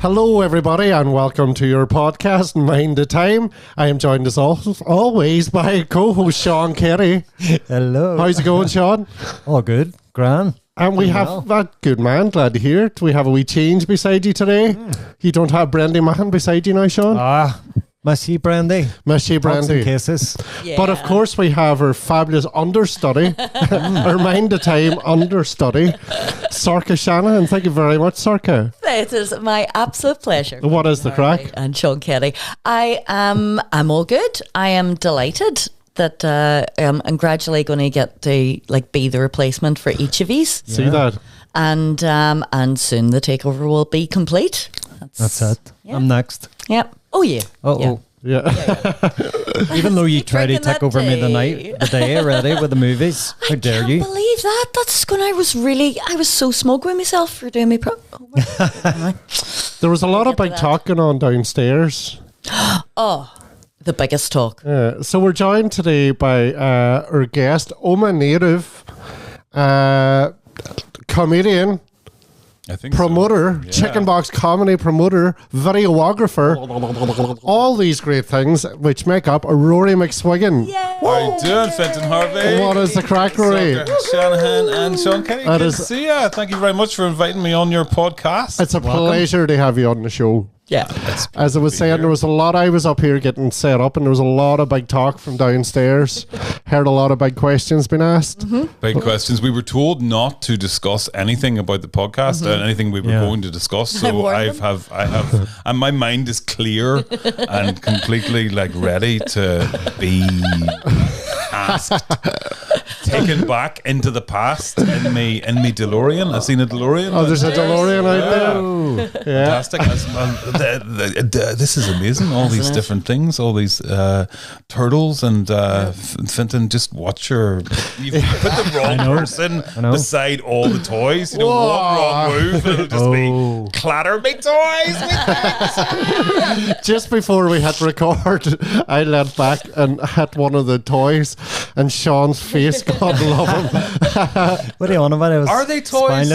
Hello, everybody, and welcome to your podcast, Mind the Time. I am joined as always by co-host Sean Carey. Hello. How's it going, Sean? All good. Grand. And we have that good man. Glad to hear it. We have a wee change beside you today. You don't have Brandy Mahan beside you now, Sean? Missy Brandy. Missy Brandy. In cases. Yeah. But of course we have our fabulous understudy, our Mind the Time understudy, Sorka Shanahan. Thank you very much, Sorka. It is my absolute pleasure. What is the crack? And Sean Kelly. I'm all good. I am delighted that I'm gradually going to get to be the replacement for each of these. See that? And soon the takeover will be complete. That's it. Yeah. I'm next. Yep. Oh yeah. Yeah. Even though you try to take over me the day already with the movies. How dare you? I can't believe that. That's when I was so smug with myself for doing me There was a lot of big talking on downstairs. Oh, the biggest talk. So we're joined today by our guest, Omagh native, comedian, I think promoter, so. chicken box comedy promoter, videographer, all these great things which make up a Rory McSwiggan. Yeah. How are you doing, Fenton Harvey? What is the crack, Rory? Shanahan and Sean Kenny. Good to see you. Thank you very much for inviting me on your podcast. It's a pleasure to have you on the show. Yeah. As I was saying, there was a lot. I was up here getting set up, and there was a lot of big talk from downstairs. Heard a lot of big questions being asked. Mm-hmm. Big questions. We were told not to discuss anything about the podcast and anything we were going to discuss. So I have, and my mind is clear and completely ready to be asked. Taken back into the past in me DeLorean. I've seen a DeLorean. Oh, there's a DeLorean out there. Yeah. Fantastic. This is amazing. All these different things, all these turtles and Fenton, just watch your... You put the wrong person beside all the toys. You know, one wrong move and it'll just be clatter me toys. Just before we hit record, I leant back and hit one of the toys, and Sean's face, God love him. What are you on about? Are they toys?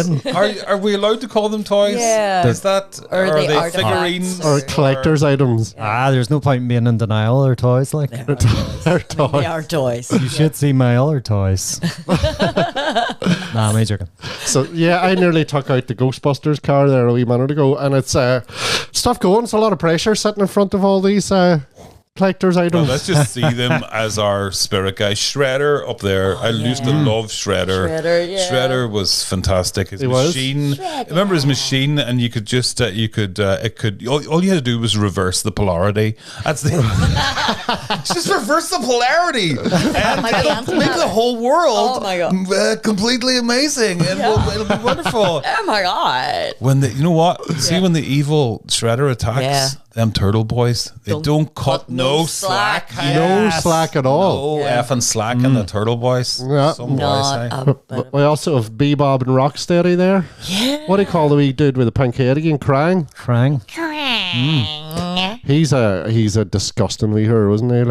Are we allowed to call them toys? Yeah. Is that... Or are they artifacts. figurines? Or collector's items. There's no point in being in denial. They're toys. They're toys. They are toys. You should see my other toys. Nah, I'm joking. So yeah, I nearly took out the Ghostbusters car there a wee minute ago, and it's stuff going. It's a lot of pressure sitting in front of all these collector's items. Well, let's just see them as our spirit guy. Shredder up there. I used to love Shredder. Shredder was fantastic. His machine. Remember his machine, and you could just all you had to do was reverse the polarity. That's the just reverse the polarity, and it'll make the whole world completely amazing, and it'll be wonderful. Oh my god! When you know what? See when the evil Shredder attacks. Them turtle boys, they don't cut no slack. No slack at all. No effing slack in the turtle boys. Yeah. Some boys, we also have Bebop and Rocksteady there. Yeah. What do you call the wee dude with the pink head again? Krang. He's a disgusting wee hero, isn't he?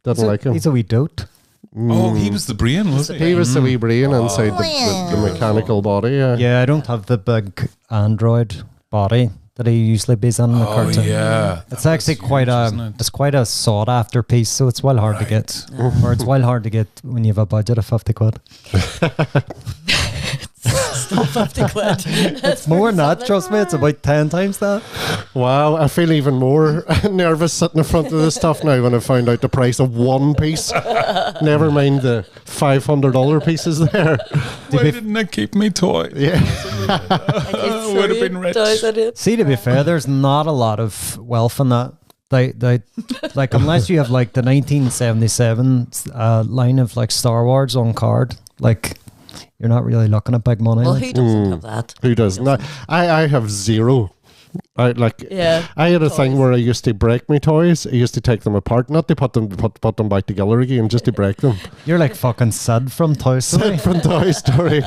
Didn't like him. He's a wee dote. Oh, he was the brain, wasn't he? He was the wee brain inside the mechanical body. Yeah, I don't have the big android body that he usually bees in the cartoon. Yeah, it's actually quite a sought after piece, so it's well hard to get, or it's well hard to get when you have a budget of 50 quid. Still 50 quid. It's more than that, trust me. It's about 10 times that. Wow, I feel even more nervous sitting in front of this stuff now when I found out the price of one piece. Never mind the $500 pieces there. Why didn't I keep me toy? Yeah. Would have been rich. See, to be fair, there's not a lot of wealth in that. Like unless you have the 1977 line of Star Wars on card, you're not really looking at big money. Well, who doesn't have that? Who doesn't? I have zero. I had a thing where I used to break my toys. I used to take them apart, not to put them back together again, just to break them. You're like fucking Sid from Toy Story. Sid from Toy Story.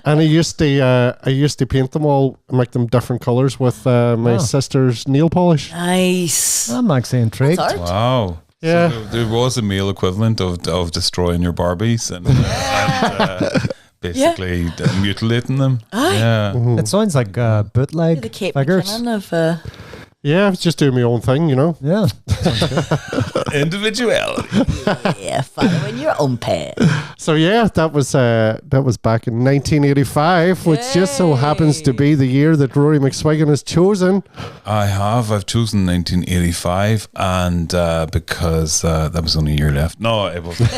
And I used to paint them all, make them different colours with my sister's nail polish. Nice. I'm actually intrigued. Wow. Yeah, so there was a male equivalent of destroying your Barbies and basically mutilating them. Yeah. It sounds like bootleg The Kate figures. McKinnon of Yeah, I was just doing my own thing, you know. Yeah. Individuality. following your own path. So yeah, that was back in 1985, which just so happens to be the year that Rory McSwiggan has chosen. I've chosen 1985, and because that was only a year left. No, it wasn't.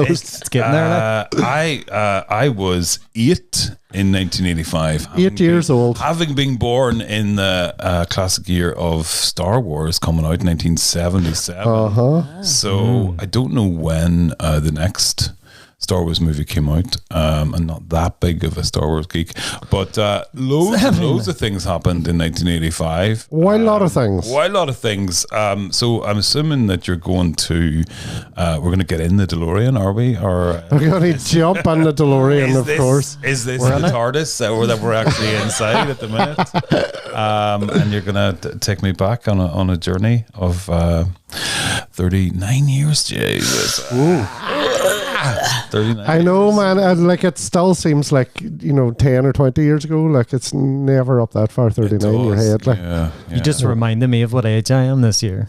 It's getting there. I was 8 in 1985. 8 years old. Having been born in the classic year of Star Wars coming out in 1977. So I don't know when the next Star Wars movie came out. I'm not that big of a Star Wars geek, but loads of things happened in 1985. Why a lot of things? So I'm assuming that you're going to, we're going to get in the DeLorean, are we? Or we're going to jump on the DeLorean, of course. Is this the TARDIS or that we're actually inside at the minute? And you're going to take me back on a journey of 39 years, Jesus. 39 I know, years. man. Like, it still seems like, 10 or 20 years ago. Like, it's never up that far. 39 in your head. Like, You just reminded me of what age I am this year.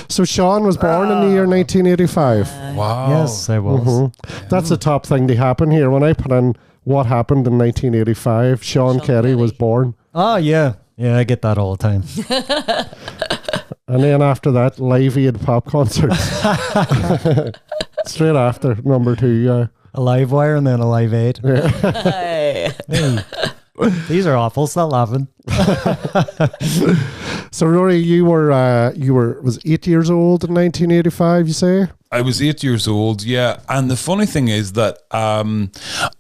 so Sean was born in the year 1985. Wow. Yes, I was. That's the top thing to happen here. When I put in what happened in 1985, Sean Kelly was born. Oh, yeah. Yeah, I get that all the time. And then after that, Live Aid pop concert. Straight after, number 2, yeah. A live wire and then a live aid. Hey. These are awful. Stop laughing. So Rory, you was 8 years old in 1985, you say? I was 8 years old, yeah. And the funny thing is that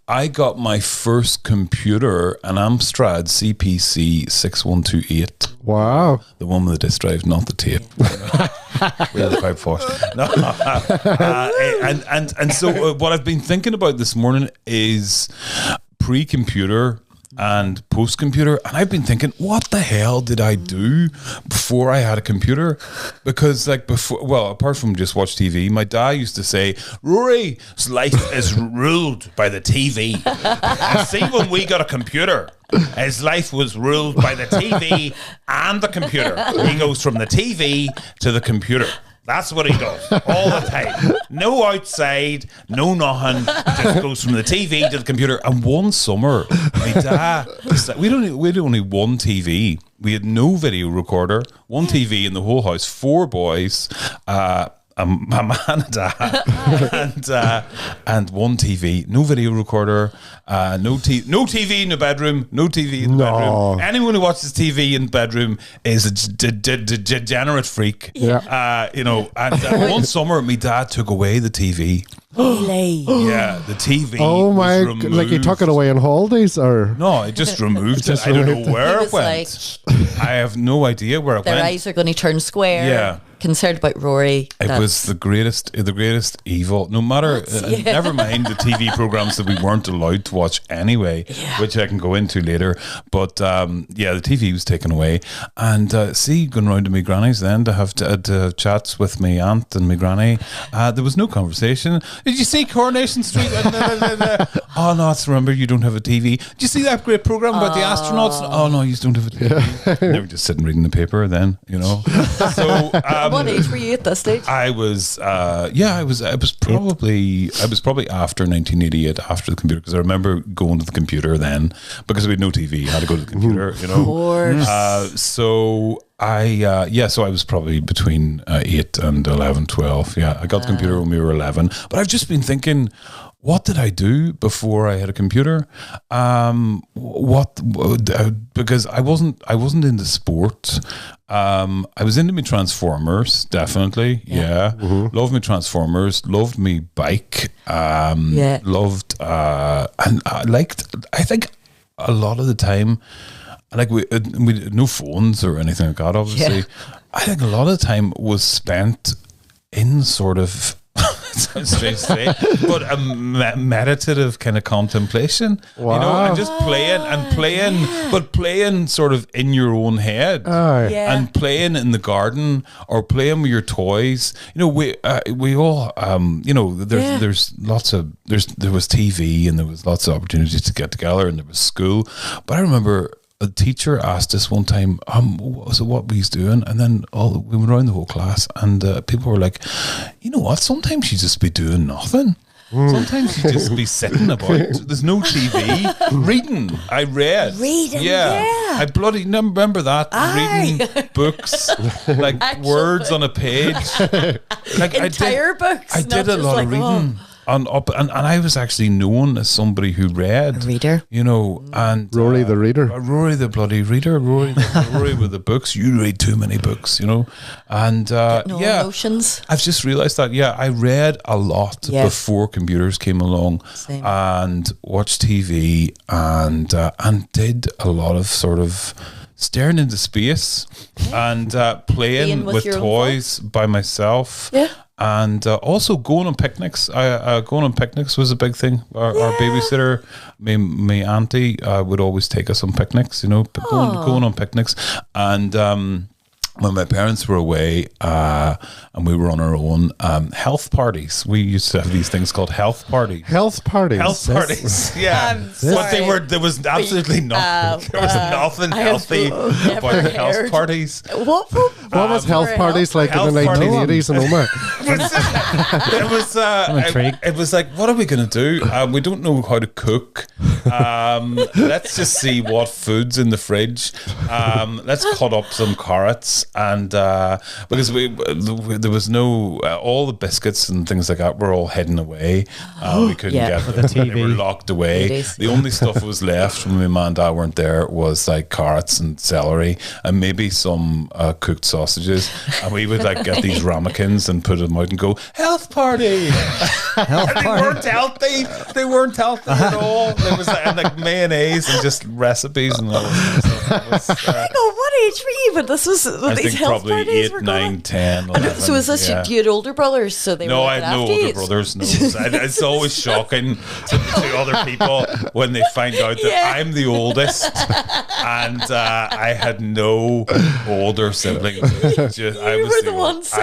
I got my first computer, an Amstrad CPC 6128. Wow. The one with the disk drive, not the tape. Really quite posh. No. And so what I've been thinking about this morning is pre-computer and post-computer, and I've been thinking, what the hell did I do before I had a computer? Because apart from just watch TV, my dad used to say, Rory's life is ruled by the TV. And see, when we got a computer, his life was ruled by the TV and the computer. He goes from the TV to the computer. That's what he does all the time. No outside, no nothing. Just goes from the TV to the computer. And one summer, my dad, we had only one TV. We had no video recorder. One TV in the whole house. 4 boys. My man and dad, and one TV, no video recorder, no TV in the bedroom, no TV in the bedroom. Anyone who watches TV in the bedroom is a degenerate freak. Yeah. And one summer, my dad took away the TV. Yeah, the TV. Oh my! was removed. Like, he took it away on holidays, or No, I just removed it. I don't know where it went. I have no idea where it Their went. eyes are going to turn square. Yeah. Concerned about Rory. It was the greatest evil. No matter, never mind the TV programs that we weren't allowed to watch anyway, which I can go into later. But the TV was taken away, and going round to my granny's then to have chats with my aunt and my granny. There was no conversation. Did you see Coronation Street? Oh no, remember you don't have a TV. Did you see that great program about the astronauts? Oh no, you don't have a TV. They were just sitting reading the paper then, So. What age were you at this stage? I was probably after 1988, after the computer, because I remember going to the computer then because we had no TV. I had to go to the computer, Of course. So I was probably between 8 and 11, 12. Yeah, I got the computer when we were 11. But I've just been thinking, what did I do before I had a computer? Because I wasn't into sport. I was into my Transformers, definitely. Yeah. Loved me Transformers, loved me bike. Loved, and I liked, I think a lot of the time, like we had no phones or anything like that, obviously. I think a lot of the time was spent in sort of sounds strange to say, but a meditative kind of contemplation. Wow. You know, and just playing, but playing sort of in your own head, and playing in the garden or playing with your toys. You know, we all, you know, there was TV and there was lots of opportunities to get together and there was school. But I remember a teacher asked us one time, so what we was doing, and then we went around the whole class, and people were like, you know what? Sometimes you just be doing nothing. Sometimes you just be sitting about. There's no TV. Reading. I read. Reading. Yeah. I bloody remember that. Reading books, like words on a page. Like entire books. I did a lot of reading. And I was actually known as somebody who read. A reader. You know, and Rory the reader. Rory the bloody reader. Rory with the books. You read too many books, you know. And emotions. I've just realised that, I read a lot before computers came along. Same. And watched TV and did a lot of sort of staring into space and playing with toys by myself. Yeah. And also going on picnics. Going on picnics was a big thing. Our babysitter, my auntie, would always take us on picnics. You know, going on picnics. And when my parents were away and we were on our own, health parties. We used to have these things called health parties. Health parties. Health parties. Yeah. But there was absolutely nothing. There was nothing healthy about health parties. What was health parties like in the 1980s in Omagh? It was like, what are we going to do? We don't know how to cook. Let's just see what food's in the fridge. Let's cut up some carrots. And because there was no all the biscuits and things like that were all hidden away. We couldn't get them. They were locked away. The only stuff that was left when my mum and dad weren't there was like carrots and celery and maybe some cooked sausages. And we would like get these ramekins and put them out and go, health party. They weren't healthy. They weren't healthy at all. There was like mayonnaise and just recipes and all that stuff. What age were you when this was? I think probably 8, 9, 10, 11. So was this you had older brothers? So they no, were I had no older brothers. No, it's always shocking to other people when they find out that I'm the oldest and I had no older siblings. I was the oldest.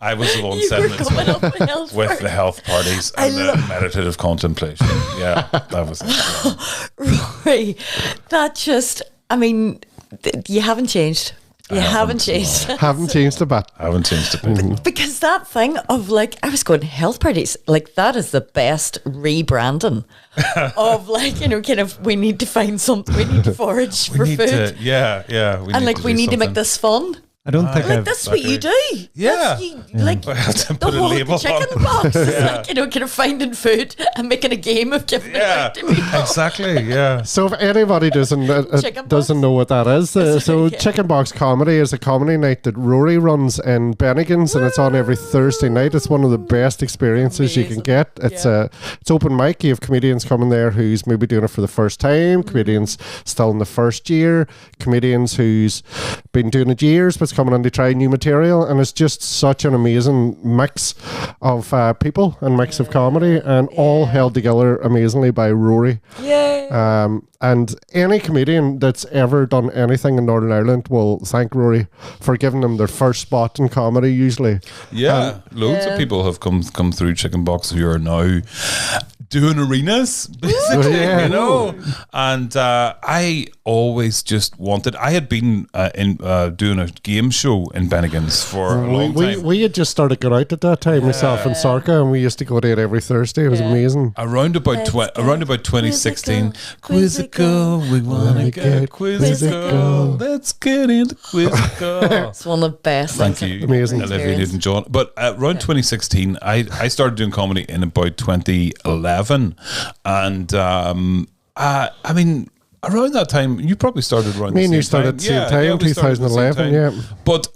I was the one setting the tone with the health parties and the meditative contemplation. Yeah, that was it. Rory, that just, I mean, you haven't changed. You haven't changed. Haven't changed a bit. I haven't changed a bit. Because that thing of like, I was going health parties, like that is the best rebranding of like, you know, kind of, we need to find something, we need to forage for food. We need to make this fun. I don't think that's what you do. Yeah. Like I have to the put a whole label chicken on. box is like, you know, kind of finding food and making a game of giving it out to people. Exactly, yeah. So if anybody doesn't know what that is, so Chicken Box Comedy is a comedy night that Rory runs in Bennigan's and it's on every Thursday night. It's one of the best experiences you can get. It's open mic. You have comedians coming there who's maybe doing it for the first time, comedians still in the first year, comedians who's been doing it years but's coming in to try new material, and it's just such an amazing mix of people and mix of comedy and all held together amazingly by Rory. And any comedian that's ever done anything in Northern Ireland will thank Rory for giving them their first spot in comedy usually. Loads of people have come through Chicken Box who are now doing arenas basically, you know. And I always just wanted, I had been doing a game show in Bennigan's for a long time. We had just started going out at that time, myself and Sarka, and we used to go to it every Thursday. It was amazing. Around about 2016, Quizzical, we want to get Quizzical. Let's get into Quizzical. It's one of the best. Thank you. Amazing. Olivia Newton-John. But around 2016, I started doing comedy in about 2011. And I mean, around that time, you probably started around Me the and same you started time. at the same time, 2011, But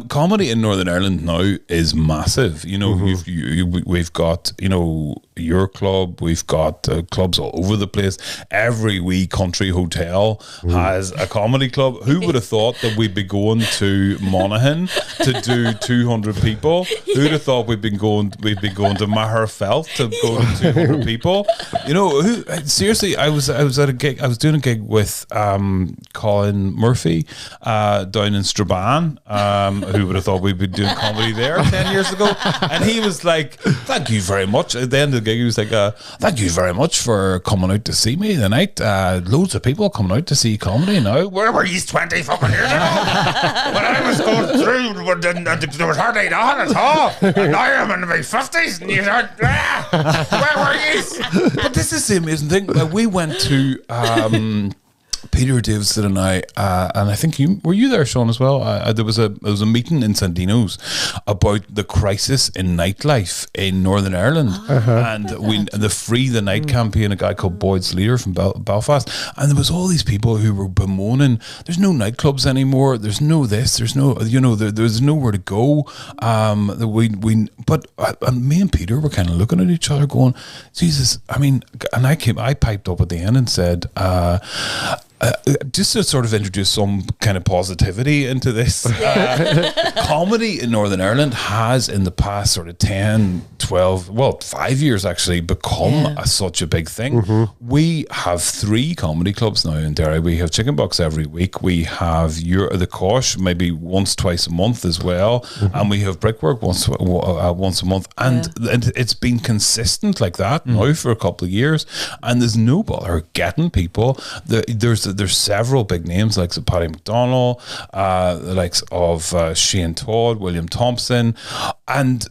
comedy in Northern Ireland now is massive. You know, we've got, you know, your club. We've got clubs all over the place. Every wee country hotel has a comedy club. Who would have thought that we'd be going to Monaghan to do 200 people? Who'd have thought we'd be going to Maherfeld to go to 200 people? You know, seriously, I was at a gig. I was doing a gig with Colin Murphy down in Strabane. Who would have thought we'd be doing comedy there 10 years ago? And he was like, thank you very much. At the end of the gig, he was like, thank you very much for coming out to see me tonight. Loads of people coming out to see comedy now. Where were you 20 fucking years ago? When I was going through, there was hardly nothing at all. And now I'm in my 50s and you said, where were you? But this is the amazing thing. We went to Peter Davison and I think you were there, Sean, as well. There was a meeting in Sandino's about the crisis in nightlife in Northern Ireland, and the Free the Night campaign. A guy called Boyd's Leader from Belfast, and there was all these people who were bemoaning. There's no nightclubs anymore. There's no this. There's no there's nowhere to go. But me and Peter were kind of looking at each other, going, Jesus. I mean, and I piped up at the end and said. Just to sort of introduce some kind of positivity into this, comedy in Northern Ireland has in the past sort of 10, 12, 5 years actually become such a big thing. We have 3 comedy clubs now in Derry. We have Chicken Box every week. We have the Kosh maybe once, twice a month as well. And we have Brickwork once a month. And it's been consistent like that now for a couple of years. And there's no bother getting people. There's several big names like Paddy McDonnell, the likes of Shane Todd, William Thompson, and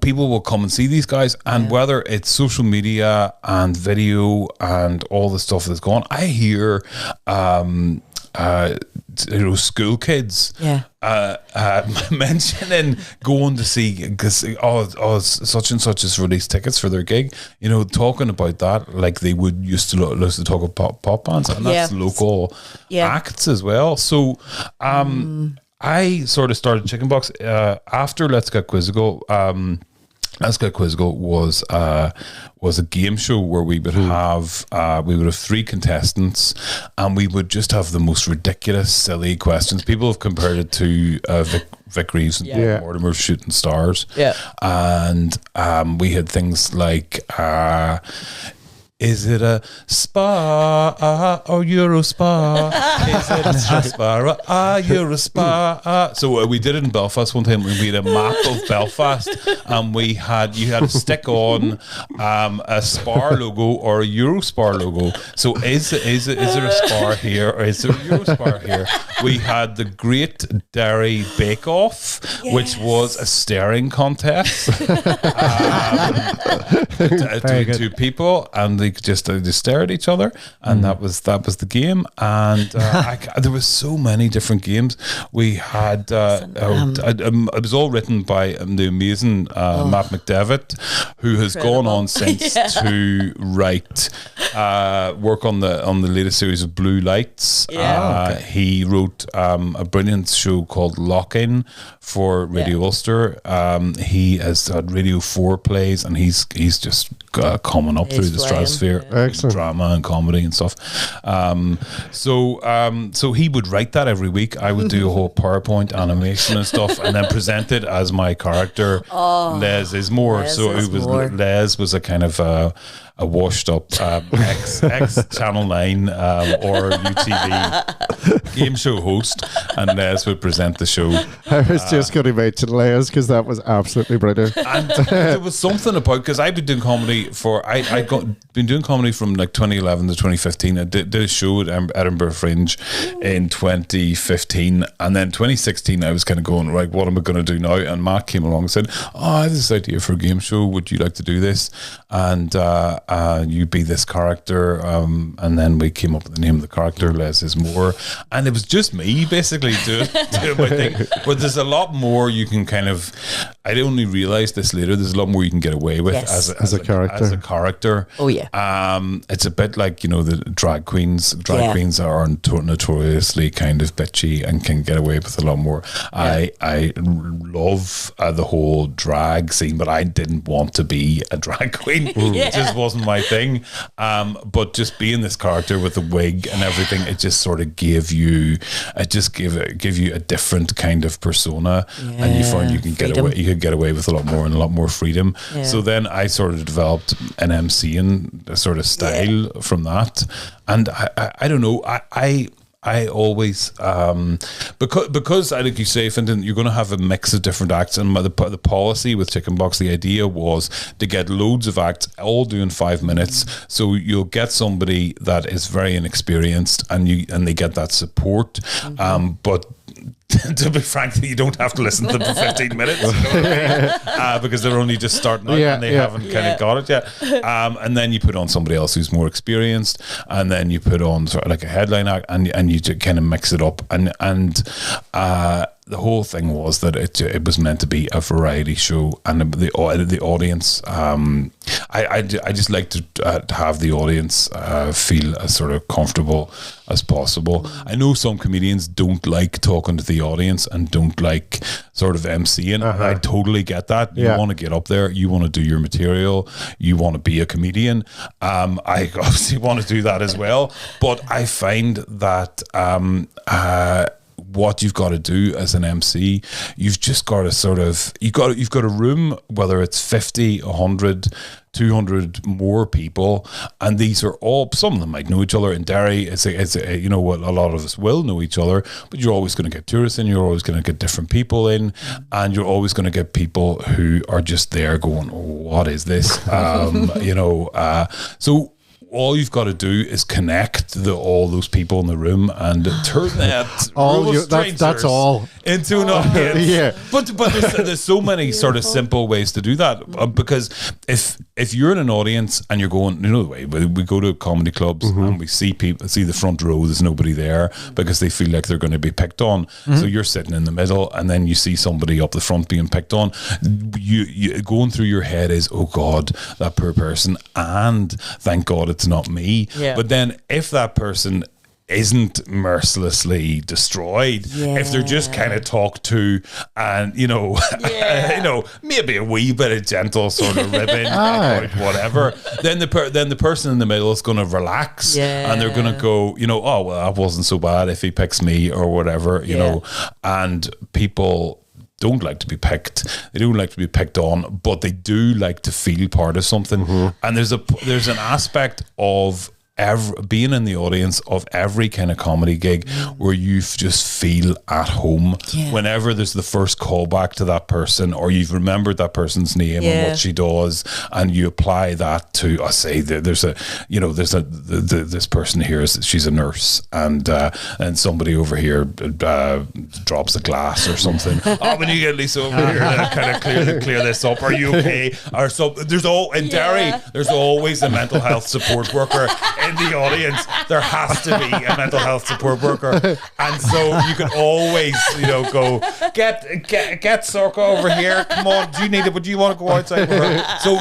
people will come and see these guys, and whether it's social media and video and all the stuff that's going on, I hear school kids mentioning going to see because such and such has released tickets for their gig, talking about that like they would used to listen to talk about pop bands, and that's local acts as well. So I sort of started Chicken Box after Let's Get Quizzical. Let's Get Quizzical was a game show where we would have 3 contestants, and we would just have the most ridiculous, silly questions. People have compared it to Vic Reeves and Mortimer Shooting Stars. And we had things like is it a spa or Euro spa? Is it a spa or a Euro spa? So we did it in Belfast one time. We had a map of Belfast, and you had to stick on a Spar logo or a Euro Spar logo. So is there a Spar here or is there a Euro Spar here? We had the Great Derry Bake Off, which was a staring contest between 2 people, and they just stare at each other, and that was the game. And there was so many different games. We had it was all written by the amazing Matt McDevitt, who has gone on since to write work on the latest series of Blue Lights. He wrote a brilliant show called Lock-In for Radio Ulster. He has had Radio 4 plays, and he's just coming up through the stratosphere. Excellent. Drama and comedy and stuff. So he would write that every week. I would do a whole PowerPoint animation and stuff, and then present it as my character, Les Ismore. Les was a kind of a washed up ex Channel 9 or UTV game show host, and Les would present the show. I was just going to mention Les because that was absolutely brilliant. And there was something about, because I've been doing comedy been doing comedy from like 2011 to 2015. I did a show at Edinburgh Fringe in 2015, and then 2016 I was kind of going, right, what am I going to do now? And Matt came along and said, I have this idea for a game show, would you like to do this? And you be this character, and then we came up with the name of the character, Les Ismore, and it was just me basically doing my thing. But there's a lot more you can kind of I only realised this later. There's a lot more you can get away with as a character. Oh yeah. It's a bit like, the drag queens. Drag queens are notoriously kind of bitchy and can get away with a lot more. Yeah. I love the whole drag scene, but I didn't want to be a drag queen. It just wasn't my thing. But just being this character with the wig and everything, it just sort of give you a different kind of persona, and you find you can get away with a lot more and a lot more freedom. Yeah. So then I sort of developed an MCing sort of style from that, and I don't know, I always because like you say, Fintan, you're going to have a mix of different acts, and the policy with Chicken Box, the idea was to get loads of acts all doing 5 minutes, so you'll get somebody that is very inexperienced and they get that support, but to be frank, you don't have to listen to them for 15 minutes, because they're only just starting out and they haven't kind of got it yet. And then you put on somebody else who's more experienced, and then you put on sort of like a headline act, and you kind of mix it up. And the whole thing was that it was meant to be a variety show, and the audience. I just like to have the audience feel as sort of comfortable as possible. I know some comedians don't like talking to the audience and don't like sort of MCing. I totally get that. You want to get up there, you want to do your material, you want to be a comedian. I obviously want to do that as well, but I find that what you've got to do as an MC, you've just got to sort of, you've got a room, whether it's 50, 100, 200 more people, and these are all, some of them might know each other. In Derry, it's a lot of us will know each other, but you're always going to get tourists in, you're always going to get different people in, and you're always going to get people who are just there going, oh, what is this? So all you've got to do is connect all those people in the room and turn that that's all into an audience. But there's so many sort of simple ways to do that, because if you're in an audience and you're going, the way we go to comedy clubs and we see the front row, there's nobody there because they feel like they're going to be picked on. So you're sitting in the middle, and then you see somebody up the front being picked on. You going through your head is, oh God, that poor person, and thank God it's not me. But then if that person isn't mercilessly destroyed, if they're just kind of talked to, and maybe a wee bit of gentle sort of ribbing about whatever, then the person in the middle is going to relax, and they're going to go, oh well, that wasn't so bad if he picks me or whatever, and people don't like to be picked. They don't like to be picked on, but they do like to feel part of something. And there's an aspect of being in the audience of every kind of comedy gig where you just feel at home whenever there's the first callback to that person, or you've remembered that person's name and what she does, and you apply that to, I say there's this person here, she's a nurse, and somebody over here drops a glass or something. Oh, we need to get Lisa over here to kind of clear this up. Are you okay? Or so there's Derry, there's always a mental health support worker in the audience. There has to be a mental health support worker, and so you can always go get Sorka over here, come on, do you want to go outside with her? So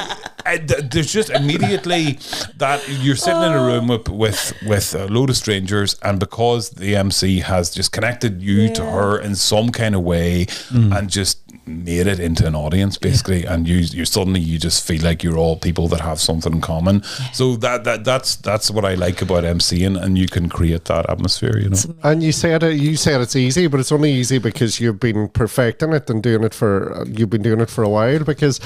there's just immediately that you're sitting in a room with a load of strangers, and because the MC has just connected you to her in some kind of way and just made it into an audience basically, and you suddenly you just feel like you're all people that have something in common. So that's what I like about MCing, and you can create that atmosphere, And you said it's easy, but it's only easy because you've been perfecting it and you've been doing it for a while. Because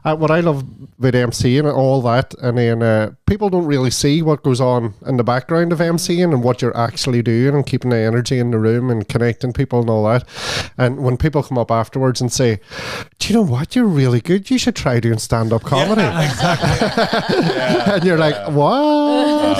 what I love with MCing and all that, and then people don't really see what goes on in the background of MCing and what you're actually doing and keeping the energy in the room and connecting people and all that. And when people come up afterwards and say, do you know what, you're really good, you should try doing stand-up comedy. Exactly. And you're like, what?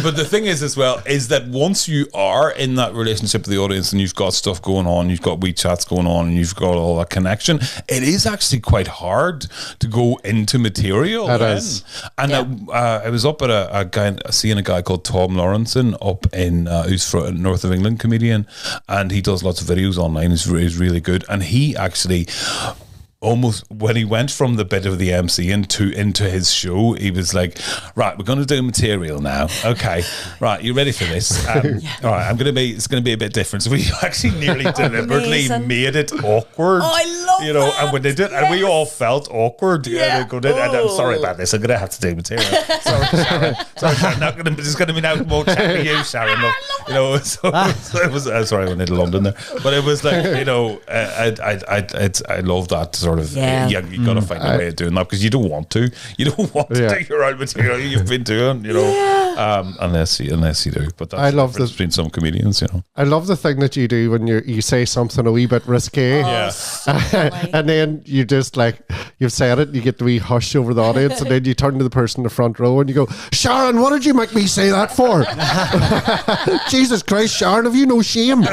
But the thing is as well, is that once you are in that relationship with the audience and you've got stuff going on, you've got WeChats going on, and you've got all that connection, it is actually quite hard to go into material. It is. And I was up at seeing a guy called Tom Lawrenson up in who's from north of England, comedian, and he does lots of videos online. He's really good, and he actually almost, when he went from the bit of the MC into his show, he was like, right, we're going to do material now. Okay, right, you ready for this? All right, it's going to be a bit different. So we actually nearly deliberately made it awkward. Oh, I love that. And when they did, and we all felt awkward. And I'm sorry about this. I'm going to have to do material. Sorry, Sharon. I'm not going to. There's going to be no more chat with you, Sharon. So it was. Sorry, I went into London there, but it was like, I love that sort of. You got to find a way of doing that, because you don't want to do your own material you've been doing, unless you do. But that's I love the between some comedians, I love the thing that you do when you say something a wee bit risque, so and then you just you've said it, you get the wee hush over the audience, and then you turn to the person in the front row and you go, Sharon, what did you make me say that for? Jesus Christ, Sharon, have you no shame?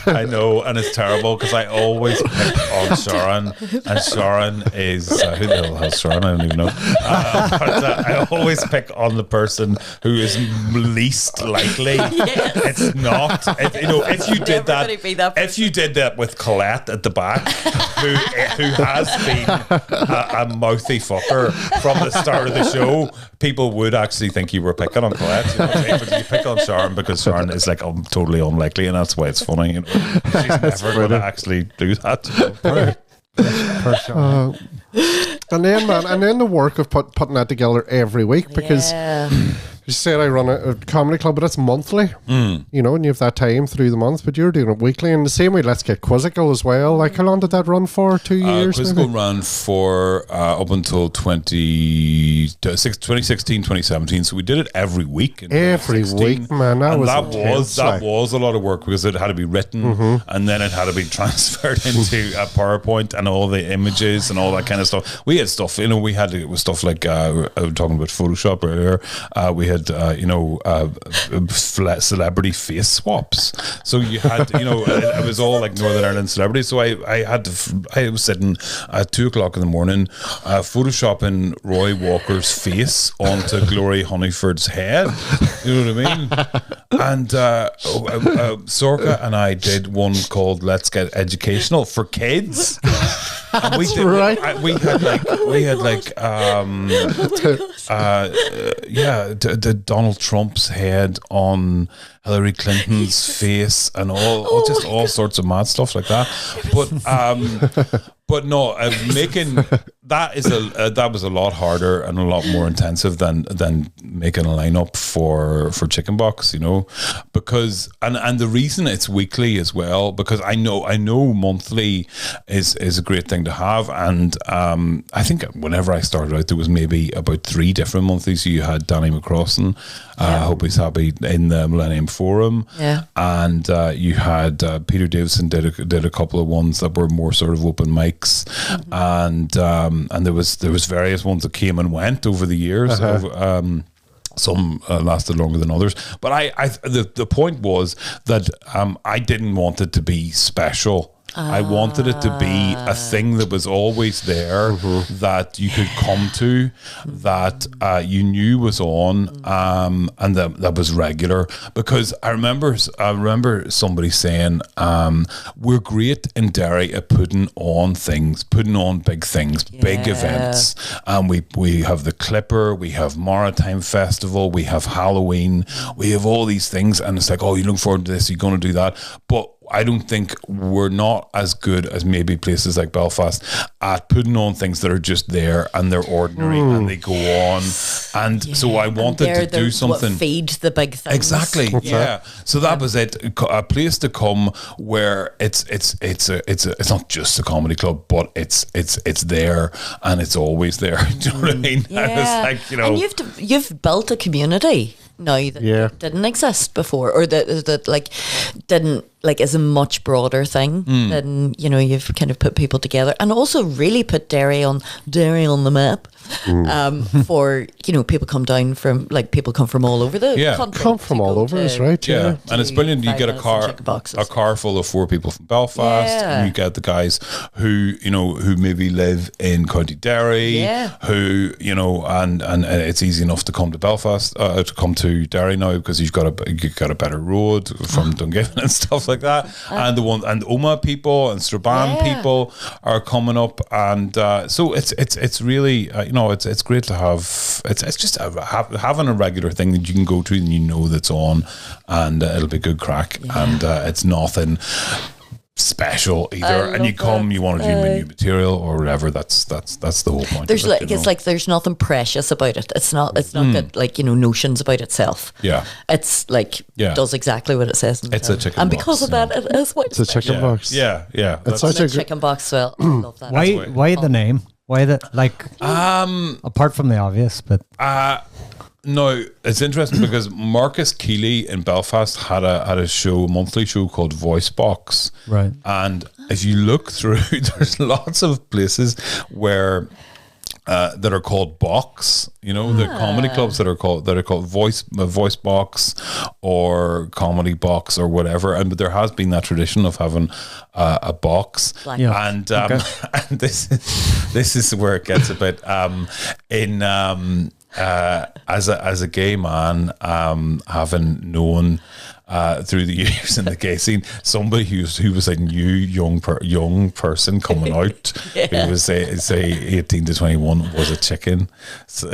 I know, and it's terrible because I always pick on Sharon, and Sharon is who the hell has Sharon? I don't even know. But I always pick on the person who is least likely. Yes. It's not. If you did that with Colette at the back, who has been a mouthy fucker from the start of the show, people would actually think you were picking on Colette. But you pick on Sharon because Sharon is totally unlikely, and that's why it's funny. She's never going to actually do that. And then the work of putting that together every week, because you said I run a comedy club, but it's monthly, and you have that time through the month, but you're doing it weekly. And the same way, Let's Get Quizzical as well. How long did that run for? 2 years? Quizzical ran for up until 2016, 2017. So we did it every week. Every week, man. That was a lot of work, because it had to be written, and then it had to be transferred into a PowerPoint and all the images and all that kind of stuff. We had stuff, we had stuff like I was talking about Photoshop earlier. We had celebrity face swaps. So you had, it was all like Northern Ireland celebrities. So I was sitting at 2:00 in the morning, photoshopping Roy Walker's face onto Glory Honeyford's head. You know what I mean? And Sorka and I did one called Let's Get Educational for Kids. And we had Donald Trump's head on Hillary Clinton's face, and all sorts of mad stuff like that. But no, making that was a lot harder and a lot more intensive than making a lineup for Chicken Box, because and the reason it's weekly as well, because I know monthly is a great thing to have, and I think whenever I started out there was maybe about 3 different monthlies. So you had Danny McCrossan, Hope He's Happy in the Millennium Forum, and you had Peter Davison did a couple of ones that were more sort of open mics, and there was various ones that came and went over the years. Some lasted longer than others, but the point was that I didn't want it to be special. I wanted it to be a thing that was always there, that you could come to, that you knew was on, and that was regular. Because I remember somebody saying, we're great in Derry at putting on big things, big events. We have the Clipper, we have Maritime Festival, we have Halloween, we have all these things, and it's like, oh, you look forward to this, you're going to do that. But I don't think we're not as good as maybe places like Belfast at putting on things that are just there and they're ordinary and they go on. And so I wanted to do something. What feed the big things. Exactly. So that was it. A place to come where it's not just a comedy club, but it's there and it's always there. Do you know what I mean? Yeah. It's like, and you've built a community now that didn't exist before, or that didn't is a much broader thing than you've kind of put people together, and also really put Derry on the map. for, you know, people come down from, like, people come from all over the country. Come from all over, is right? Yeah, and it's brilliant. You get a car full of 4 people from Belfast, and you get the guys who, you know, who maybe live in County Derry, who, you know, and it's easy enough to come to Belfast, to come to Derry now, because you've got a better road from Dungiven and stuff like that, and Omagh people and Strabane people are coming up, and so it's really you know, it's great to have. It's just having a regular thing that you can go to and you know that's on, and it'll be good crack, and it's nothing special either, and you want to do new material or whatever. That's the whole point. There's it's like there's nothing precious about it. It's not got, like, you know, notions about itself. It's like does exactly what it says. It's a chicken and box, because of that, it is what it's a chicken box. It's such a chicken box. Well, I love that. Why the name? Why the, like, apart from the obvious, but no, it's interesting because Marcus Keeley in Belfast had a monthly show called Voice Box, right? And if you look through, there's lots of places where that are called Box. You know, the comedy clubs that are called Voice Box or Comedy Box or whatever. And but there has been that tradition of having a box, and and this is where it gets a bit as a gay man, having known through the years in the gay scene, somebody who was a new young person coming out, who was say 18 to 21, was a chicken. So,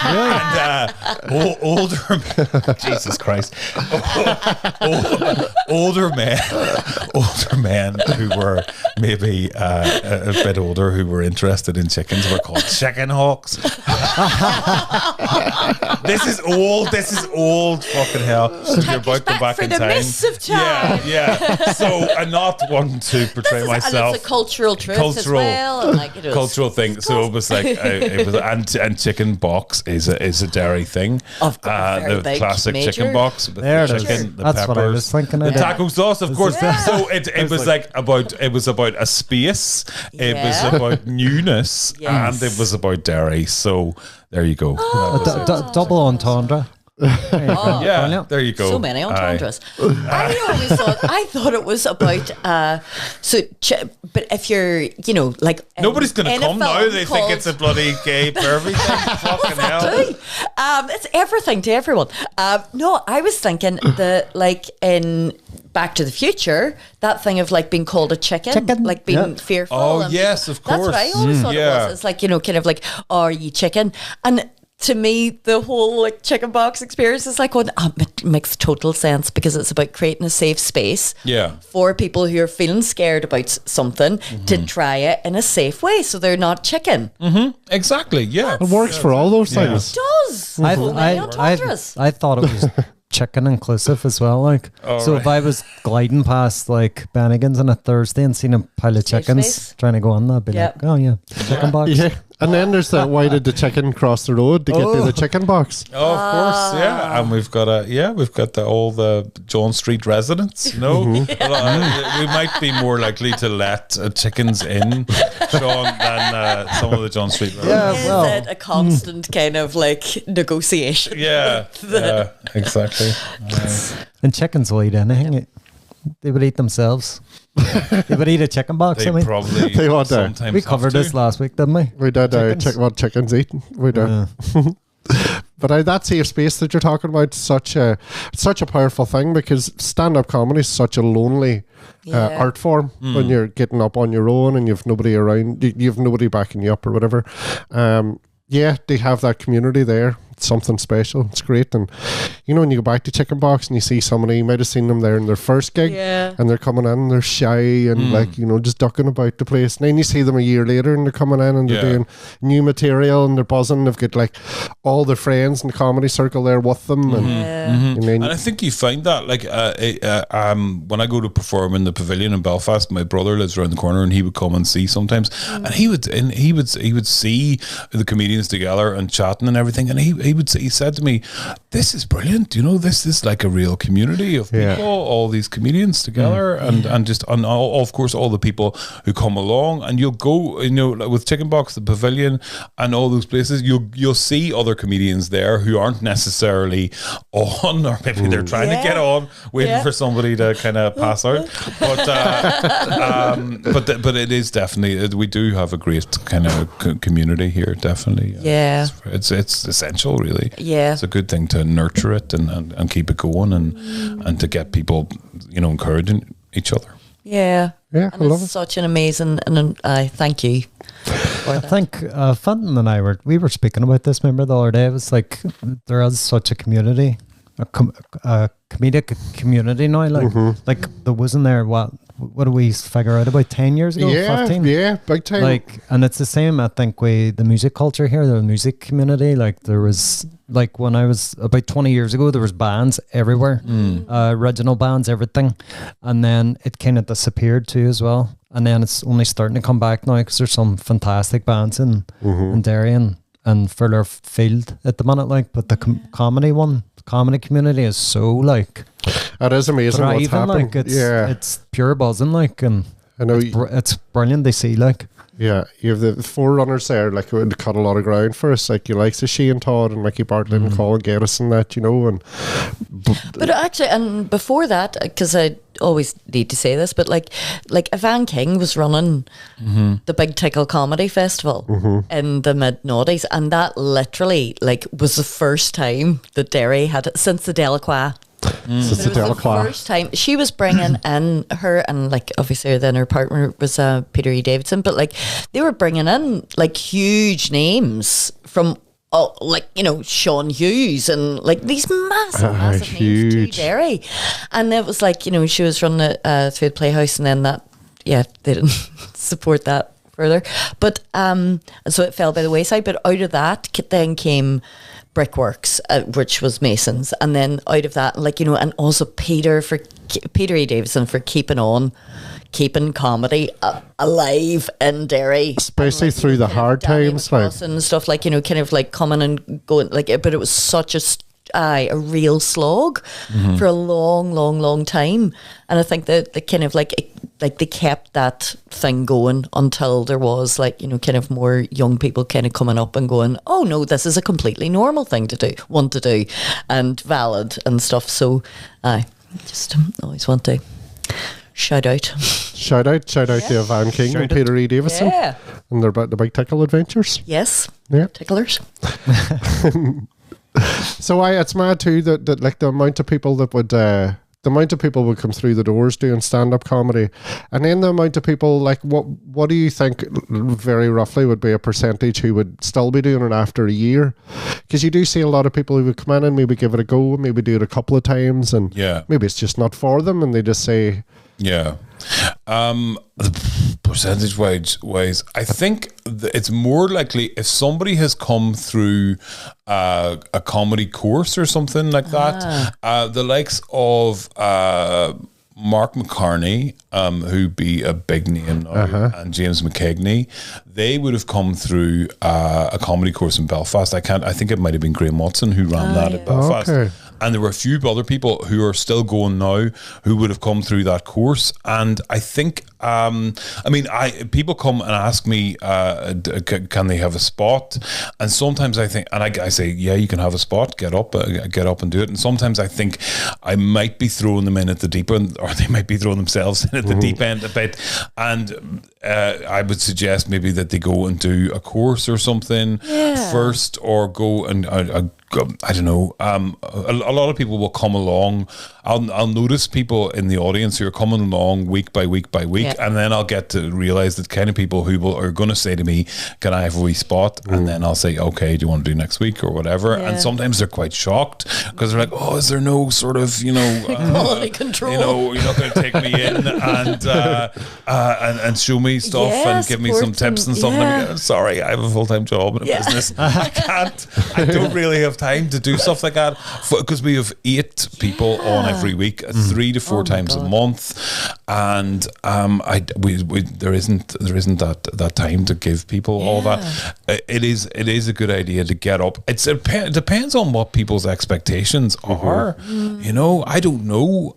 and older, Jesus Christ, older men who were maybe a bit older, who were interested in chickens, were called chicken hawks. This is old fucking hell. So you're about to go back in time. Yeah. So I'm not wanting to portray myself. And it's a cultural truth as well. And, like, cultural thing. So it was like and chicken box is a Derry thing. Of course, the classic chicken box with there the chicken, the That's peppers, what I was thinking of. the taco sauce, of course. So it was like about a space. It was about newness, and it was about Derry. So there you go. Double entendre. There you go. So many entendres. I thought it was about but if you're, you know, like, nobody's gonna come now. They think it's a bloody gay pervy thing. Fucking hell. It's everything to everyone. No, I was thinking like in Back to the Future, that thing of like being called a chicken. Like being fearful. Oh yes, of course. That's what I always thought it was. It's like, you know, kind of like, are you chicken? And to me, the whole like chicken box experience is like, it makes total sense, because it's about creating a safe space for people who are feeling scared about something to try it in a safe way, so they're not chicken. Exactly. Yeah, it works for all those things. It does. I thought it was chicken inclusive as well. Like, if I was gliding past like Bennigan's on a Thursday and seen a pile of chickens trying to go on, I'd be like, oh yeah, chicken box. Yeah. And then there's that, why did the chicken cross the road to get to the chicken box? Oh, of course, yeah. And we've got all the John Street residents. No, we might be more likely to let chickens in, Sean, than some of the John Street residents. Is it a constant kind of like negotiation? Yeah, exactly. And chickens will eat anything. They would eat themselves. They would eat a chicken box. They probably sometimes we covered this last week, didn't we? We did. What chickens eat. We did. But that safe space that you're talking about, such a powerful thing, because stand-up comedy is such a lonely art form when you're getting up on your own and you've nobody around, you've nobody backing you up or whatever. They have that community there. It's something special. It's great. And you know, when you go back to Chicken Box and you see somebody, you might have seen them there in their first gig, and they're coming in and they're shy and like, you know, just ducking about the place. And then you see them a year later and they're coming in and they're doing new material and they're buzzing. They've got like all their friends in the comedy circle there with them. And I think you find that like when I go to perform in the Pavilion in Belfast, my brother lives around the corner and he would come and see sometimes, and he would see the comedians together and chatting and everything, and he said to me, "This is brilliant. You know, this is like a real community of people, all these comedians together, and just and all, of course all the people who come along. And you'll go, you know, with Chicken Box, the Pavilion, and all those places. You'll see other comedians there who aren't necessarily on, or maybe they're trying to get on, waiting for somebody to kind of pass out. But it is definitely, we do have a great kind of community here. Definitely, it's essential, really. Yeah, it's a good thing to nurture it and keep it going, and to get people, you know, encouraging each other. Yeah, and I love it. Such an amazing, and I thank you. I think Fenton and I were speaking about this. Remember the other day? It was like there is such a community, a comedic community now. Like there wasn't there. What do we figure out about 10 years ago? 15? Yeah, big time. Like, and it's the same. I think the music culture here, the music community. Like there was, like when I was about 20 years ago, there was bands everywhere, original bands, everything, and then it kind of disappeared too as well. And then it's only starting to come back now because there's some fantastic bands in Derry and further field at the minute. Like, but the comedy community is so like. It is amazing thriving, what's happening. Like, it's pure buzzing, like, and I know it's brilliant. They see, like, you have the forerunners there, like, who would cut a lot of ground for us, like you likes of Shane Todd and Mickey Bartlett and Colin Geddes and that, you know, and but actually, and before that, because I always need to say this, but like Evan King was running the Big Tickle Comedy Festival in the mid-noughties, and that literally like was the first time that Derry had it since the Delacroix. It was the first time she was bringing in her, and like obviously then her partner was Peter E. Davidson, but like they were bringing in like huge names from like, you know, Sean Hughes and like these massive names to Derry, and it was like, you know, she was running it through the Playhouse, and then that they didn't support that further, but so it fell by the wayside. But out of that then came Brickworks, which was Masons, and then out of that, like, you know, and also Peter E. Davidson for keeping comedy alive in Derry, especially like, through the hard times, like and stuff, like, you know, kind of like coming and going, like, but it was such a real slog for a long time, and I think that the kind of like they kept that thing going until there was, like, you know, kind of more young people kind of coming up and going, oh no, this is a completely normal thing to do and valid and stuff. So I just always want to shout out to Evan King and Peter E. Davison and their the Big Tickle adventures. Yes, ticklers. So it's mad too that like the amount of people that would come through the doors doing stand-up comedy, and then the amount of people, like, what do you think very roughly would be a percentage who would still be doing it after a year? Because you do see a lot of people who would come in and maybe give it a go, maybe do it a couple of times, and maybe it's just not for them, and they just say percentage wise, I think it's more likely if somebody has come through a comedy course or something like that, the likes of Mark McCartney, who be a big name now, and James McKegney, they would have come through a comedy course in Belfast. I think it might have been Graham Watson who ran that at Belfast. Okay. And there were a few other people who are still going now who would have come through that course. And I think, people come and ask me, can they have a spot? And sometimes I think, and I say, yeah, you can have a spot, get up and do it. And sometimes I think I might be throwing them in at the deep end, or they might be throwing themselves in at the deep end a bit. And I would suggest maybe that they go and do a course or something first, or go and I don't know. A lot of people will come along. I'll notice people in the audience who are coming along week by week, and then I'll get to realize that kind of people who are going to say to me, "Can I have a wee spot?" And then I'll say, "Okay, do you want to do next week or whatever?" And sometimes they're quite shocked because they're like, "Oh, is there no sort of quality control? You're not going to take me in and show me stuff and give me some tips and stuff." And I'm sorry, I have a full-time job in a business. I don't really have time to do stuff like that because we have 8 people on every week, 3 to 4 times a month, and there isn't that time to give people all that. It is a good idea to get up. It depends on what people's expectations are. You know, I don't know.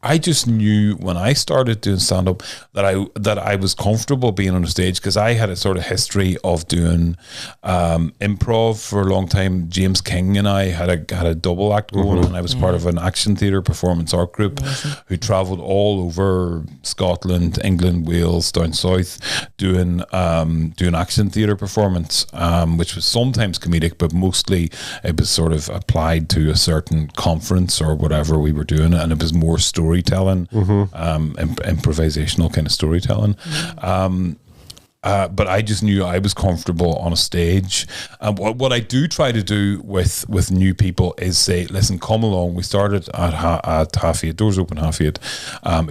I just knew when I started doing stand-up that I was comfortable being on a stage, because I had a sort of history of doing improv for a long time. James King and I had a double act going, and I was part of an action theatre performance art group who travelled all over Scotland, England, Wales, down south, doing action theatre performance, which was sometimes comedic, but mostly it was sort of applied to a certain conference or whatever we were doing, and it was more storytelling, improvisational kind of storytelling. But I just knew I was comfortable on a stage. What I do try to do with new people is say, listen, come along. We started at 8:30, doors open 8:30.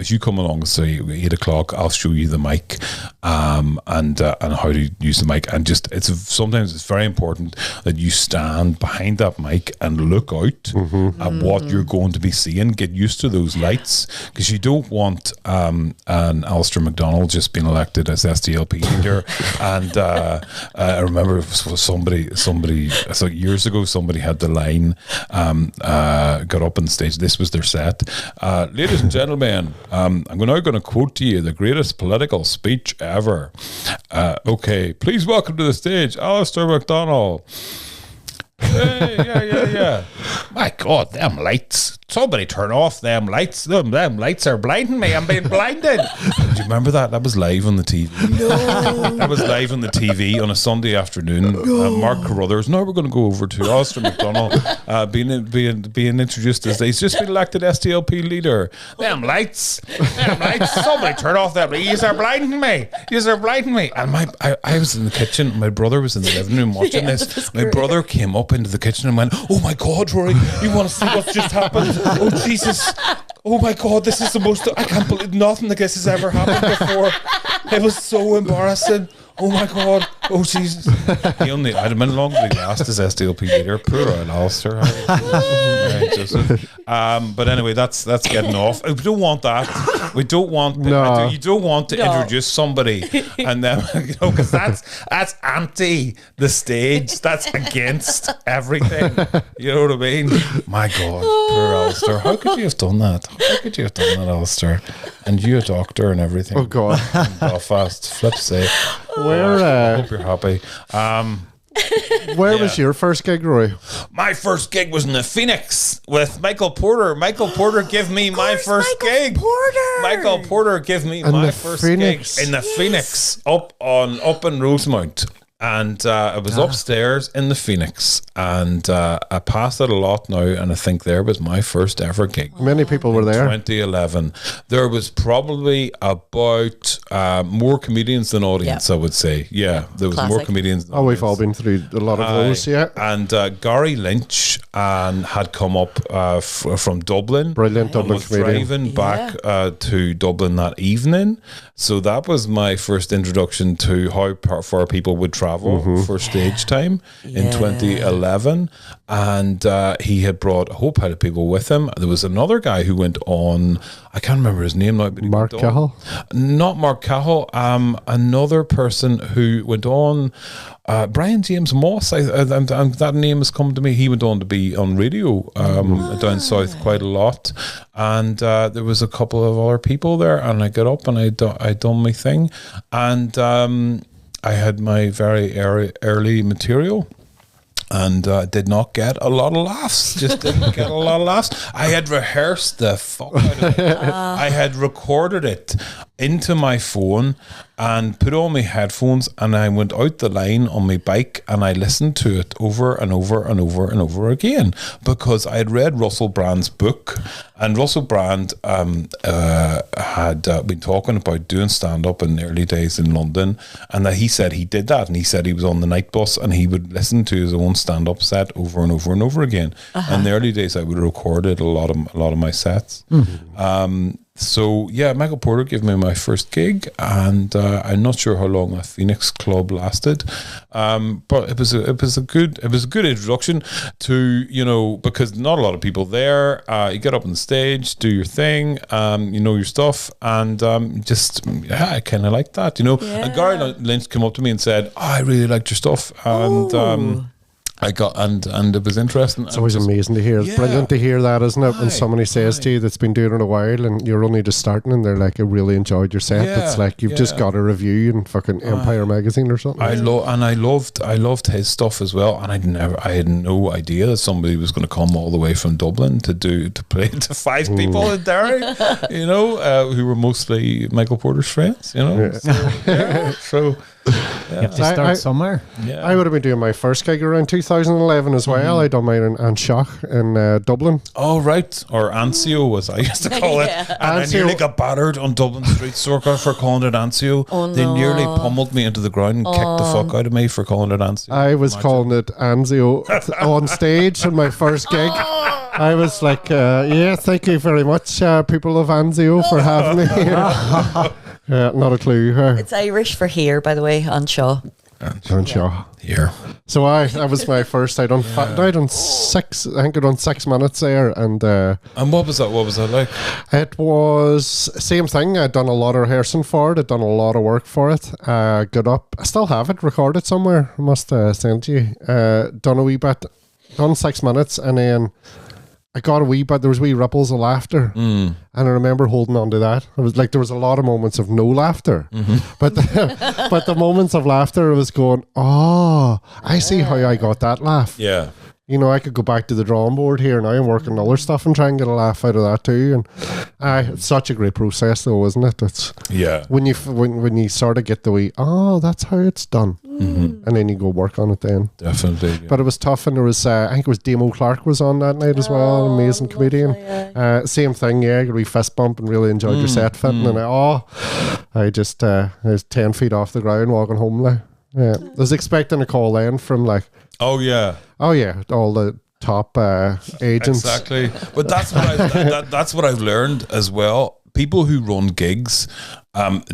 If you come along, say 8 o'clock, I'll show you the mic and how to use the mic. And just sometimes it's very important that you stand behind that mic and look out at what you're going to be seeing. Get used to those lights, because you don't want an Alistair MacDonald just being elected as SDLP leader. And I remember somebody so years ago, somebody had the line, got up on the stage. This was their set. Ladies and gentlemen, I'm now going to quote to you the greatest political speech ever. Okay, please welcome to the stage Alistair MacDonald. Hey, yeah. My God, them lights. Somebody turn off them lights. Them lights are blinding me. I'm being blinded. Do you remember that? That was live on the TV. No. That was live on the TV on a Sunday afternoon. Mark Carruthers. Now we're going to go over to Alistair MacDonald being introduced as he's just been elected SDLP leader. Them lights. Somebody turn off them. Yous are blinding me. And I was in the kitchen. My brother was in the living room watching this. My brother came up into the kitchen and went, "Oh my God, Rory, you want to see what's just happened? Oh Jesus, oh my God, this is the most, I can't believe nothing like this has ever happened before. It was so embarrassing. Oh my God, oh Jesus." I'd have been long to be last as SDLP leader. Poor old Alistair. But anyway, that's getting off. We don't want that. We don't want that. You don't want to introduce somebody and then, because that's anti the stage. That's against everything. You know what I mean? My God, poor Alistair. How could you have done that? Alistair? And you a doctor and everything. Oh God. In Belfast. Flip's sake. I hope you're happy. Where was your first gig, Roy? My first gig was in the Phoenix with Michael Porter. Michael Porter gave me my first gig. Michael Porter gave me my first gig in the Phoenix up in Rosemount. And it was upstairs in the Phoenix, and I pass it a lot now, and I think there was my first ever gig. Many people were there. 2011. There was probably about more comedians than audience, I would say. Yeah, there was more comedians than audience. We've all been through a lot of those, yeah. And Gary Lynch had come up from Dublin. Brilliant Dublin comedian. Driving back to Dublin that evening. So that was my first introduction to how far people would travel for stage time in 2011. And he had brought a whole pile of people with him. There was another guy who went on, I can't remember his name now. But Mark Cahill? Not Mark Cahill. Another person who went on, Brian James Moss, that name has come to me. He went on to be on radio down south quite a lot. And there was a couple of other people there, and I got up and I done my thing. And I had my very early material. And did not get a lot of laughs. Just didn't get a lot of laughs. I had rehearsed the fuck out of it. I had recorded it into my phone and put on my headphones, and I went out the line on my bike and I listened to it over and over and over and over again, because I had read Russell Brand's book, and Russell Brand had been talking about doing stand-up in the early days in London, and that he said he did that, and he said he was on the night bus and he would listen to his own stand-up set over and over and over again. In the early days I would have recorded a lot of my sets. So yeah, Michael Porter gave me my first gig, and I'm not sure how long a Phoenix club lasted, but it was a good introduction to, you know, because not a lot of people there. You get up on the stage, do your thing, you know your stuff, and I kind of like that, you know. Yeah. And Gary Lynch came up to me and said, "I really liked your stuff," and I got and it was interesting. It's always amazing to hear. It's brilliant to hear that, isn't it? When somebody says to you that's been doing it a while and you're only just starting and they're like, "I really enjoyed your set." It's like you've just got a review in fucking Empire magazine or something. I loved his stuff as well, and I had no idea that somebody was going to come all the way from Dublin to play to 5 people in Derry, you know, who were mostly Michael Porter's friends, you know. So you have to start somewhere. Yeah. I would have been doing my first gig around 2011 as well. I done mine in Anshoch in Dublin. Oh, right. Or Anzio, as I used to call it. And I nearly got battered on Dublin Street Circa for calling it Anzio. Oh, they nearly pummeled me into the ground and kicked the fuck out of me for calling it Anzio. I was calling it Anzio on stage in my first gig. I was like, thank you very much, people of Anzio, for having me here. Not a clue. It's Irish for here, by the way, Anshaw. Anshaw. Here. So that was my first. I done 6. I think I done 6 minutes there, and what was that? What was that like? It was same thing. I'd done a lot of rehearsing for it. I'd done a lot of work for it. Got up. I still have it recorded somewhere. I must send you. Done a wee bit. Done 6 minutes, and then I got a wee bit. There was wee ripples of laughter, and I remember holding on to that. It was like there was a lot of moments of no laughter, but the moments of laughter, I was going, "Oh, I see how I got that laugh." Yeah, you know, I could go back to the drawing board here now and work on other stuff and try and get a laugh out of that too. And it's such a great process, though, isn't it? It's when you sort of get the wee, "Oh, that's how it's done." And then you go work on it then. Definitely. Yeah. But it was tough, and there was I think it was Damo Clark was on that night as well, amazing comedian. Same thing, got a wee fist bump and really enjoyed your set fitting, and I just I was 10 feet off the ground walking home now. I was expecting a call then from like all the top agents. Exactly. But that's what that's what I've learned as well. People who run gigs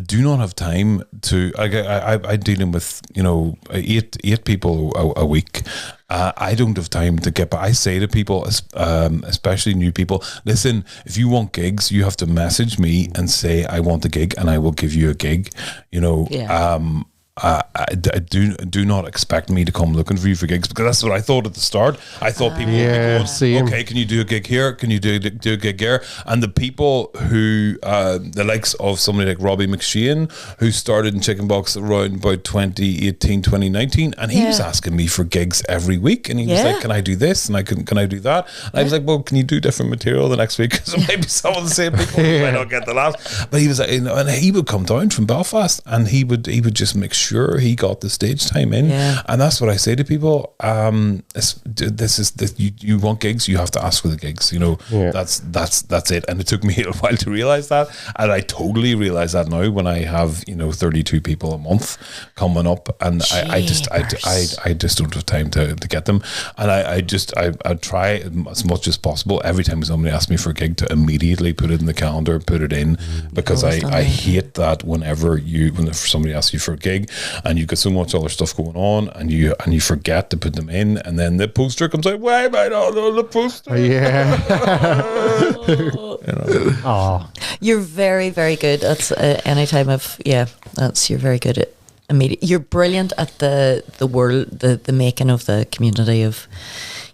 do not have time to. I'm dealing with, you know, eight people a week. I don't have time to get. But I say to people, especially new people, listen. If you want gigs, you have to message me and say I want a gig, and I will give you a gig. You know. Yeah. Do not expect me to come looking for you for gigs, because that's what I thought at the start. I thought people would be going, okay, can you do a gig here? Can you do a gig here? And the people who, the likes of somebody like Rory McSwiggan, who started in Chicken Box around about 2018, 2019, and he was asking me for gigs every week, and he was like, can I do this? And can I do that? And I was like, well, can you do different material the next week? Because maybe some of the same people might not get the last. But he was like, you know, and he would come down from Belfast, and he would just make sure he got the stage time in, and that's what I say to people. You want gigs, you have to ask for the gigs. You know, that's it. And it took me a while to realize that, and I totally realize that now when I have, you know, 32 people a month coming up, and I just don't have time to get them, and I try as much as possible every time somebody asks me for a gig to immediately put it in the calendar, put it in, because I hate that whenever somebody asks you for a gig and you've got so much other stuff going on, and you forget to put them in, and then the poster comes out. Why am I not on the poster? Yeah. You know. You're very, very good at any time of you're very good at immediate. You're brilliant at the making of the community of.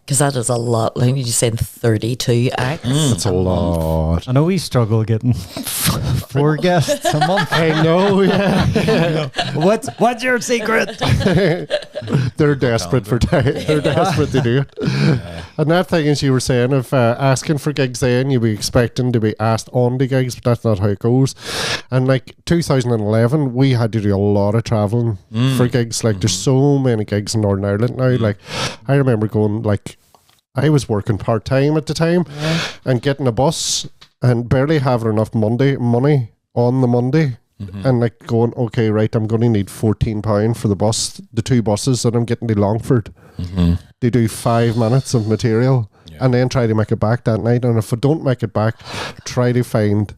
Because that is a lot. Like you said, 32 acts. That's a lot. I know we struggle getting 4 guests a month. I know, yeah. What's your secret? They're desperate for time. They're desperate to do it. And that thing, as you were saying, of asking for gigs then, you'd be expecting to be asked on the gigs, but that's not how it goes. And like 2011, we had to do a lot of travelling for gigs. Like there's so many gigs in Northern Ireland now. Like I remember going, like, I was working part-time at the time and getting a bus and barely having enough money on the Monday, and like going, okay, right, I'm going to need £14 for the 2 buses that I'm getting to Longford. They do 5 minutes of material and then try to make it back that night, and if I don't make it back, try to find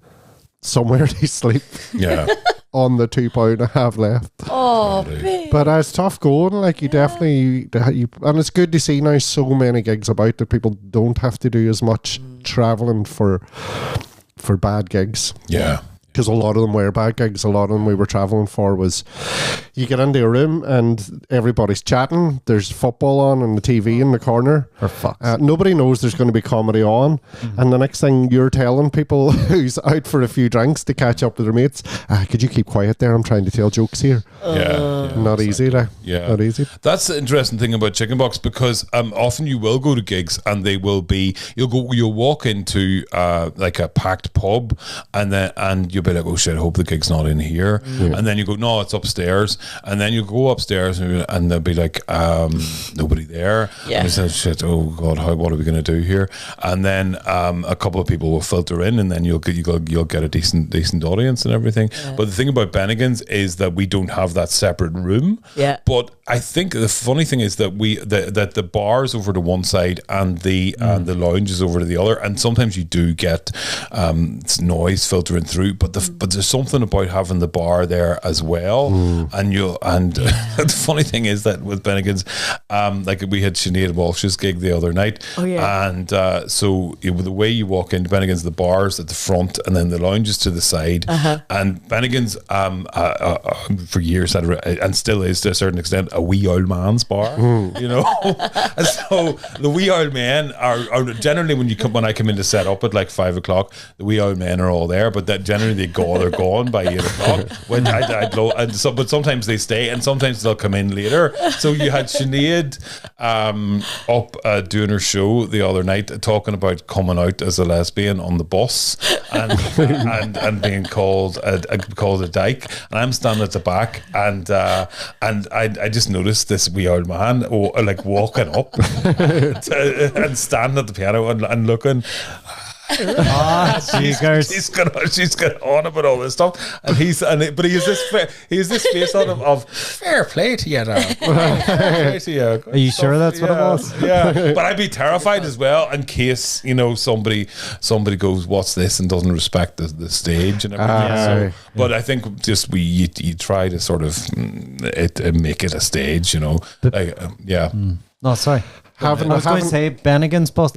somewhere to sleep. Yeah. On the £2 I have left. Oh, babe. But it's tough going. Like you definitely, and it's good to see now so many gigs about that people don't have to do as much traveling for bad gigs. Yeah. Because a lot of them were bad gigs. A lot of them we were travelling for was you get into a room and everybody's chatting. There's football on and the TV in the corner. For fuck's nobody knows there's going to be comedy on. And the next thing you're telling people who's out for a few drinks to catch up with their mates, could you keep quiet there? I'm trying to tell jokes here. Not easy. Yeah. Not easy. That's the interesting thing about Chicken Box, because often you will go to gigs and they will be, you'll walk into like a packed pub and you'll be like, oh shit, I hope the gig's not in here. And then you go, no, it's upstairs. And then you go upstairs and they'll be like, nobody there. And you say, shit, oh god, what are we going to do here? And then a couple of people will filter in, and then you'll get a decent audience and everything. But the thing about Bennigan's is that we don't have that separate room. But I think the funny thing is that that the bar's over to one side and the lounge is over to the other, and sometimes you do get noise filtering through, but there's something about having the bar there as well. And the funny thing is that with Bennigan's, like we had Sinead Walsh's gig the other night, and so the way you walk into Bennigan's, the bar's at the front and then the lounge is to the side, and Bennigan's for years had and still is to a certain extent a wee old man's bar, you know. And so the wee old men are generally when I come in to set up at like 5 o'clock, the wee old men are all there, but that generally they're gone by 8 o'clock. When but sometimes they stay and sometimes they'll come in later. So you had Sinead up doing her show the other night talking about coming out as a lesbian on the bus and being called a dyke, and I'm standing at the back and I just noticed this wee old man like walking up and standing at the piano and looking. She's got on about all this stuff, but he has this face on him of fair play to you now. Are you sure that's what it was? Yeah, but I'd be terrified as well in case somebody goes, what's this, and doesn't respect the stage and everything. But I think just you try to sort of make it a stage, No, sorry. I was going to say Bennigan's Post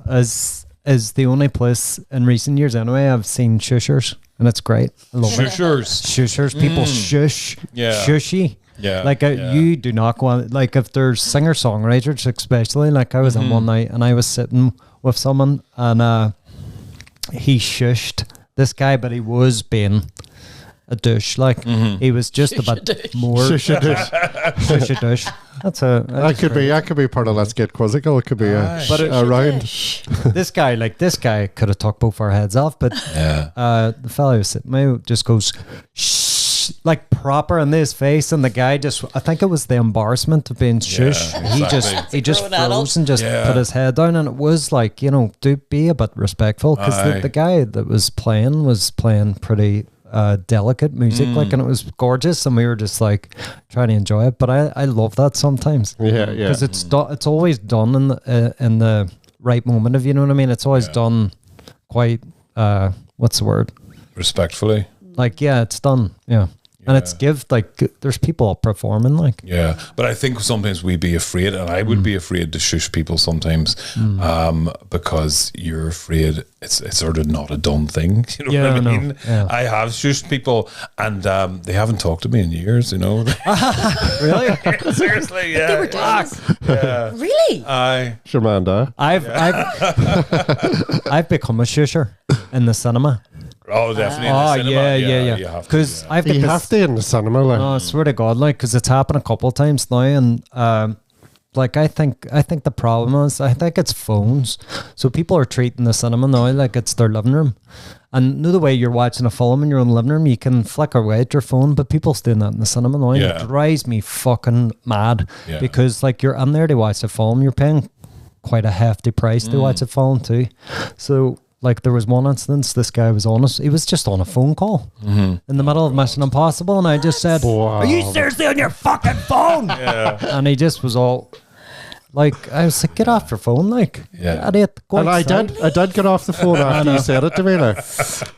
is the only place in recent years anyway I've seen shushers, and it's great. I love shushers. People shush, shushy. Yeah, like you do not want, like if there's singer-songwriters especially, like I was on one night and I was sitting with someone and he shushed this guy, but he was being a douche, like he was just a bit more shush a douche. That could be part of Let's Get Quizzical. It could be a round. This guy could have talked both our heads off, but the fellow who's sitting there just goes shh, like proper in his face, and the guy just, I think it was the embarrassment of being shush. He just froze and just put his head down, and it was like, do be a bit respectful, because the guy that was playing pretty delicate music, like, and it was gorgeous, and we were just like trying to enjoy it. But I love that sometimes, because it's always done in the right moment of, you know what I mean. It's always done quite what's the word? Respectfully. Like, it's done, and it's there's people performing, like. Yeah, but I think sometimes we'd be afraid, and I would be afraid to shush people sometimes, because you're afraid it's sort of not a done thing. You know what I mean? Yeah. I have shushed people, and they haven't talked to me in years. Really? Seriously? Yeah. They were really? Shamanda. I've become a shusher in the cinema. Oh, definitely. Yeah. Because you have to in the cinema, like. I swear to God, like, because it's happened a couple of times now, and like I think the problem is, I think it's phones. So people are treating the cinema now like it's their living room, and the way you're watching a film in your own living room, you can flicker away at your phone, but people's doing that in the cinema now. Yeah. It drives me fucking mad, because like you're in there to watch a film, you're paying quite a hefty price to watch a film too. So. Like, there was one instance, this guy was he was just on a phone call in the middle of Mission Impossible, and I just said, "Are you seriously on your fucking phone?" And he just was all Like, I was like, get off your phone, like. Yeah. Idiot, go And outside. I did get off the phone after you said it to me. Like.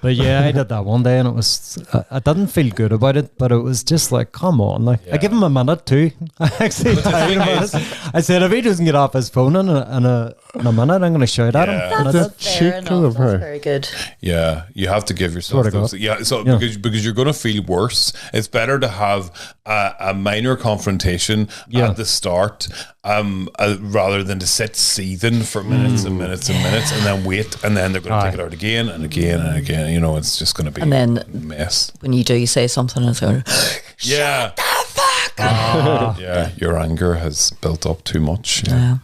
But yeah, I did that one day, and it was, I didn't feel good about it, but it was just like, come on, like. I give him a minute too. I actually told him about it. I said, if he doesn't get off his phone in a minute, I'm going to shout at him. That's fair enough. That's very good. Yeah, you have to give yourself those. Because you're going to feel worse. It's better to have a minor confrontation at the start, rather than to sit seething for minutes and minutes and minutes, and then wait, and then they're going to take it out again and again and again. You know, it's just going to be a mess. When you do say something, it's going, shut the fuck up. Yeah, your anger has built up too much. Yeah.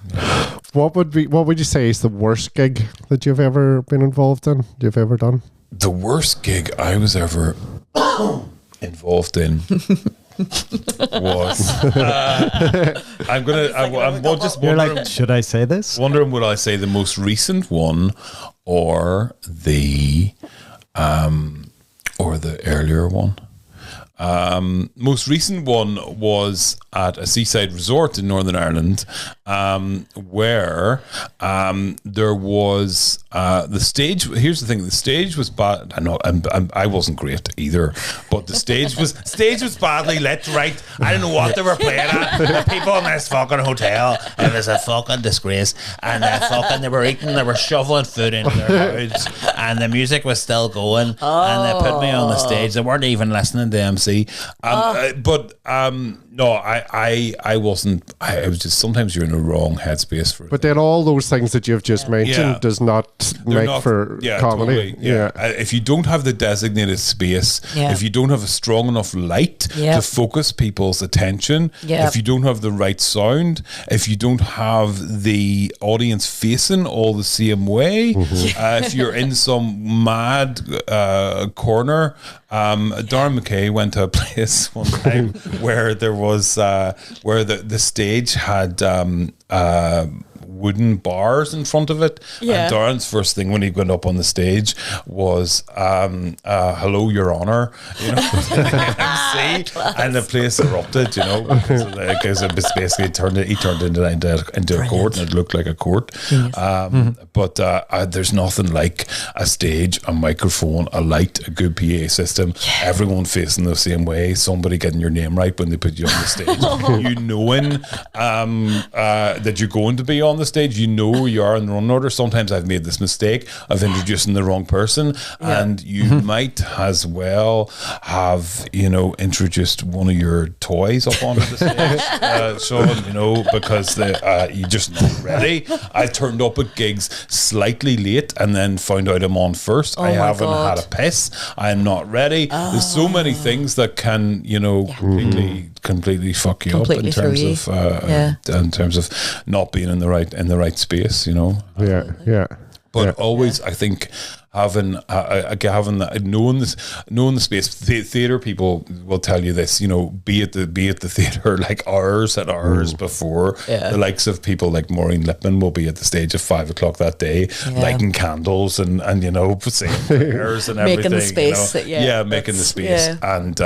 What would you say is the worst gig that you've ever been involved in? You've ever done? The worst gig I was ever involved in was I'm just wondering, you're like, should I say this? Wondering would I say the most recent one or the earlier one. Most recent one was at a seaside resort in Northern Ireland, where there was the stage. Here's the thing: the stage was bad. I wasn't great either, but the stage was badly lit. Right? I don't know what they were playing at. The people in this fucking hotel, it was a fucking disgrace, and they were shoveling food into their mouths, and the music was still going, and they put me on the stage. They weren't even listening to MC. No, I wasn't. I was just, sometimes you're in the wrong headspace for it. But then all those things that you've just mentioned does not make for comedy. Totally, if you don't have the designated space, if you don't have a strong enough light to focus people's attention, if you don't have the right sound, if you don't have the audience facing all the same way, if you're in some mad corner. Darren McKay went to a place one time where there was where the stage had wooden bars in front of it, and Darren's first thing when he went up on the stage was hello your honor, you know, MC, and the place erupted, you know, because it was basically he turned into a court, and it looked like a court. But there's nothing like a stage, a microphone, a light, a good PA system, everyone facing the same way, somebody getting your name right when they put you on the stage, you knowing that you're going to be on the stage, you know where you are in the run order. Sometimes I've made this mistake of introducing the wrong person, and you might as well have, you know, introduced one of your toys up onto the stage, Sean, you know, because you're just not ready. I turned up at gigs slightly late and then found out I'm on first. I haven't had a piss. I'm not ready. There's so many things that can, you know, completely fuck you up in terms of not being in the right space, you know. But always, I think having that, knowing the space. Theatre people will tell you this, you know, be at the theatre like hours before. The likes of people like Maureen Lipman will be at the stage at 5 o'clock that day, lighting candles and you know, saying prayers and everything, making the space, making the space. And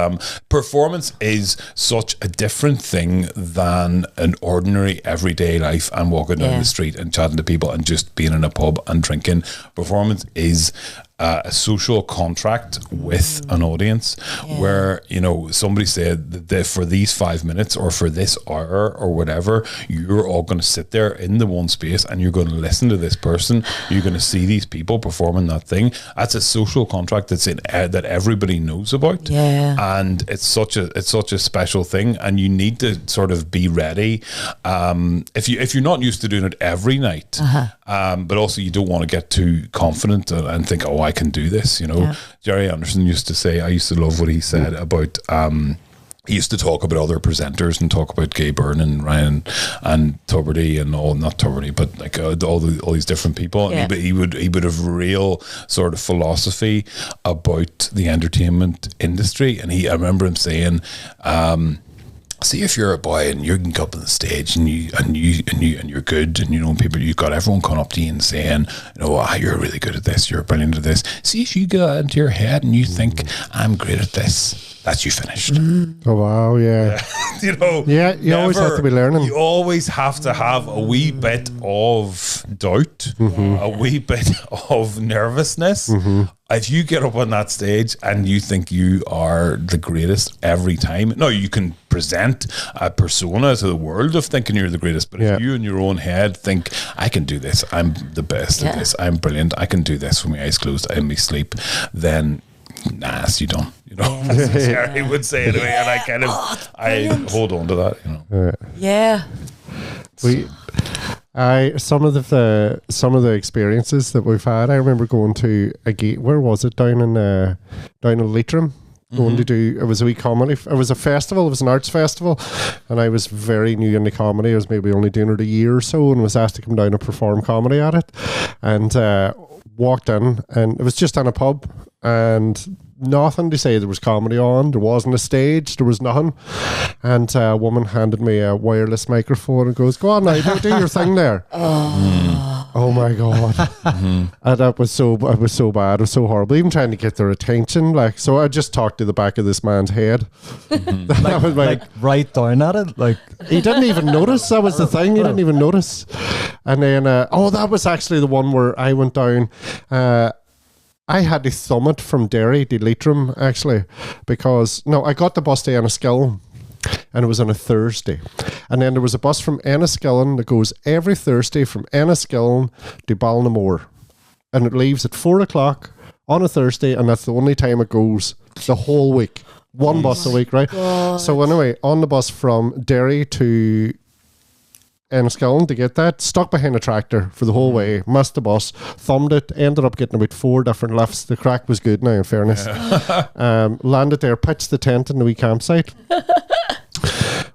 performance is such a different thing than an ordinary everyday life and walking down the street and chatting to people and just being in a pub and drinking. Performance is a social contract with an audience where, you know, somebody said that for these 5 minutes or for this hour or whatever, you're all going to sit there in the one space and you're going to listen to this person, you're going to see these people performing that thing. That's a social contract that's that everybody knows about, and it's such a special thing, and you need to sort of be ready if you're not used to doing it every night, but also you don't want to get too confident and think, oh, I can do this, you know. Jerry Anderson used to say, I used to love what he said about he used to talk about other presenters and talk about Gay Byrne and Ryan and Tuberty and all, not Tuberty, but like all these different people. And he would have real sort of philosophy about the entertainment industry. And I remember him saying, see, if you're a boy and you can go up on the stage and you're good, and you know, people, you've got everyone coming up to you and saying, you know, you're really good at this, you're brilliant at this. See, if you go into your head and you think, I'm great at this, that's you finished. Oh wow, yeah. you know. Yeah, you always have to be learning. You always have to have a wee bit of doubt, a wee bit of nervousness. If you get up on that stage and you think you are the greatest every time, no, you can present a persona to the world of thinking you're the greatest, but if you in your own head think, I can do this, I'm the best at this, I'm brilliant, I can do this with my eyes closed in my sleep, then you don't. You know, as Harry would say anyway, and I kind of I hold on to that, you know. Some of the experiences that we've had. I remember going to a gate. Where was it? Down in Leitrim. Going to do. It was a wee comedy. It was a festival. It was an arts festival, and I was very new into comedy. I was maybe only doing it a year or so, and was asked to come down and perform comedy at it. And walked in, and it was just on a pub, and nothing to say there was comedy on. There wasn't a stage. There was nothing. And a woman handed me a wireless microphone and goes, "Go on now, do your thing there." Oh my God. And it was so bad. It was so horrible. Even trying to get their attention. Like, so I just talked to the back of this man's head. That was like right down at it. Like, he didn't even notice. That was the thing. He didn't even notice. And then, that was actually the one where I went down. I had to thumb it from Derry to Leitrim, actually, because, I got the bus to Enniskillen, and it was on a Thursday. And then there was a bus from Enniskillen that goes every Thursday from Enniskillen to Ballinamore. And it leaves at 4 o'clock on a Thursday, and that's the only time it goes the whole week. One bus a week, right? God. So anyway, on the bus from Derry to Enniskillen to get that, stuck behind a tractor for the whole way, missed the bus, thumbed it, ended up getting about 4 different lifts. The crack was good now, in fairness. Landed there, pitched the tent in the wee campsite.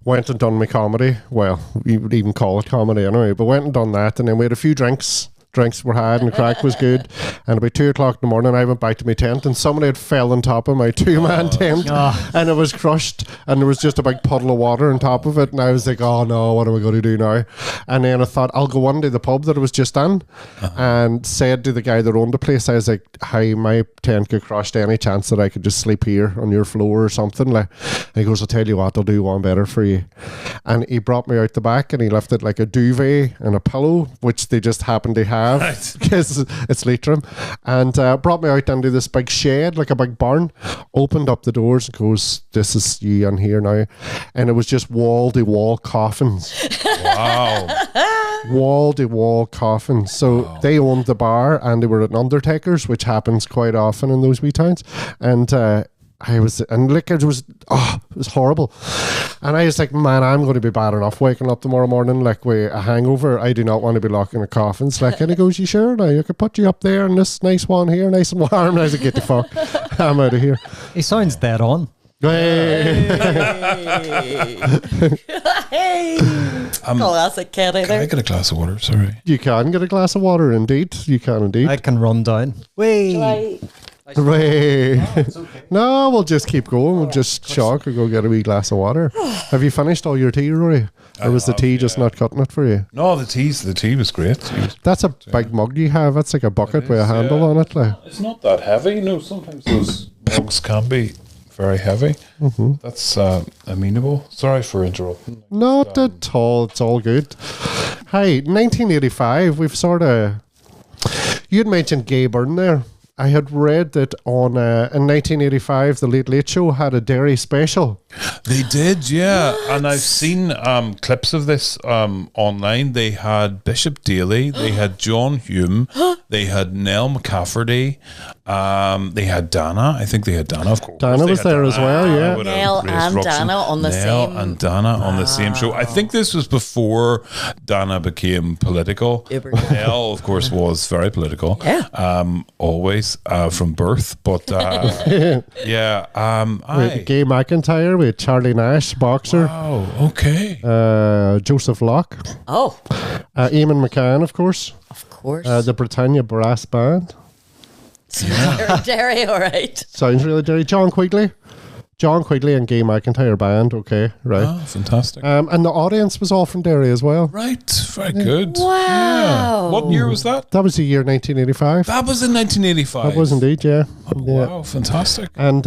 Went and done my comedy. Well, we would even call it comedy anyway, but went and done that, and then we had a few drinks. Drinks were had and the crack was good, and about 2 o'clock in the morning I went back to my tent, and somebody had fell on top of my 2-man tent, and it was crushed, and there was just a big puddle of water on top of it, and I was like, oh no, what am I going to do now? And then I thought, I'll go on to the pub that I was just in, and said to the guy that owned the place, I was like, hi, my tent got crushed, any chance that I could just sleep here on your floor or something? Like, and he goes, I'll tell you what, I'll do one better for you. And he brought me out the back, and he lifted like a duvet and a pillow, which they just happened to have, because it's Leitrim, and brought me out into this big shed, like a big barn, opened up the doors and goes, this is you in here now. And it was just wall-to-wall coffins. Wow. Wall-to-wall coffins. So they owned the bar, and they were at Undertakers, which happens quite often in those wee towns. And it was horrible. And I was like, man, I'm going to be bad enough waking up tomorrow morning like with a hangover. I do not want to be locking the coffins. Like, and he goes, you sure? Now I could put you up there in this nice one here, nice and warm. And I was like, get the fuck, I'm out of here. He sounds dead on. Hey. Classic cat either. Can I get a glass of water? Sorry. You can get a glass of water, indeed. You can indeed. I can run down. Hooray. No, we'll just keep going. We'll just shock or go get a wee glass of water. Have you finished all your tea, Rory? Or was the tea just not cutting it for you? No, the tea was great. That's a big mug you have. That's like a bucket with a handle on it. Like. It's not that heavy. No, sometimes those mugs can be very heavy. That's amenable. Sorry for interrupting. Not at all. It's all good. Hi, 1985. We've sort of... You'd mentioned Gay Byrne there. I had read that in 1985, the Late Late Show had a Derry special. They did, yeah. And I've seen clips of this online. They had Bishop Daly, they had John Hume, they had Nell McCafferty, they had Dana. I think they had Dana, of course. Dana was there as well, yeah. Nell and Dana on the same. Nell and Dana on the same show. I think this was before Dana became political. Nell, of course, was very political. Yeah. Always from birth. But yeah. Gay McIntyre, we had Charlie Nash, boxer. Oh, okay. Joseph Locke. Oh. Eamon McCann, of course. Of course. The Britannia Brass Band. Yeah. Derry, all right. Sounds really Derry. John Quigley and Gay McIntyre Band. Okay, right. Oh, fantastic. And the audience was all from Derry as well. Right, very good. Wow. Yeah. What year was that? That was the year 1985. That was in 1985. That was indeed, yeah. Oh, wow, fantastic. And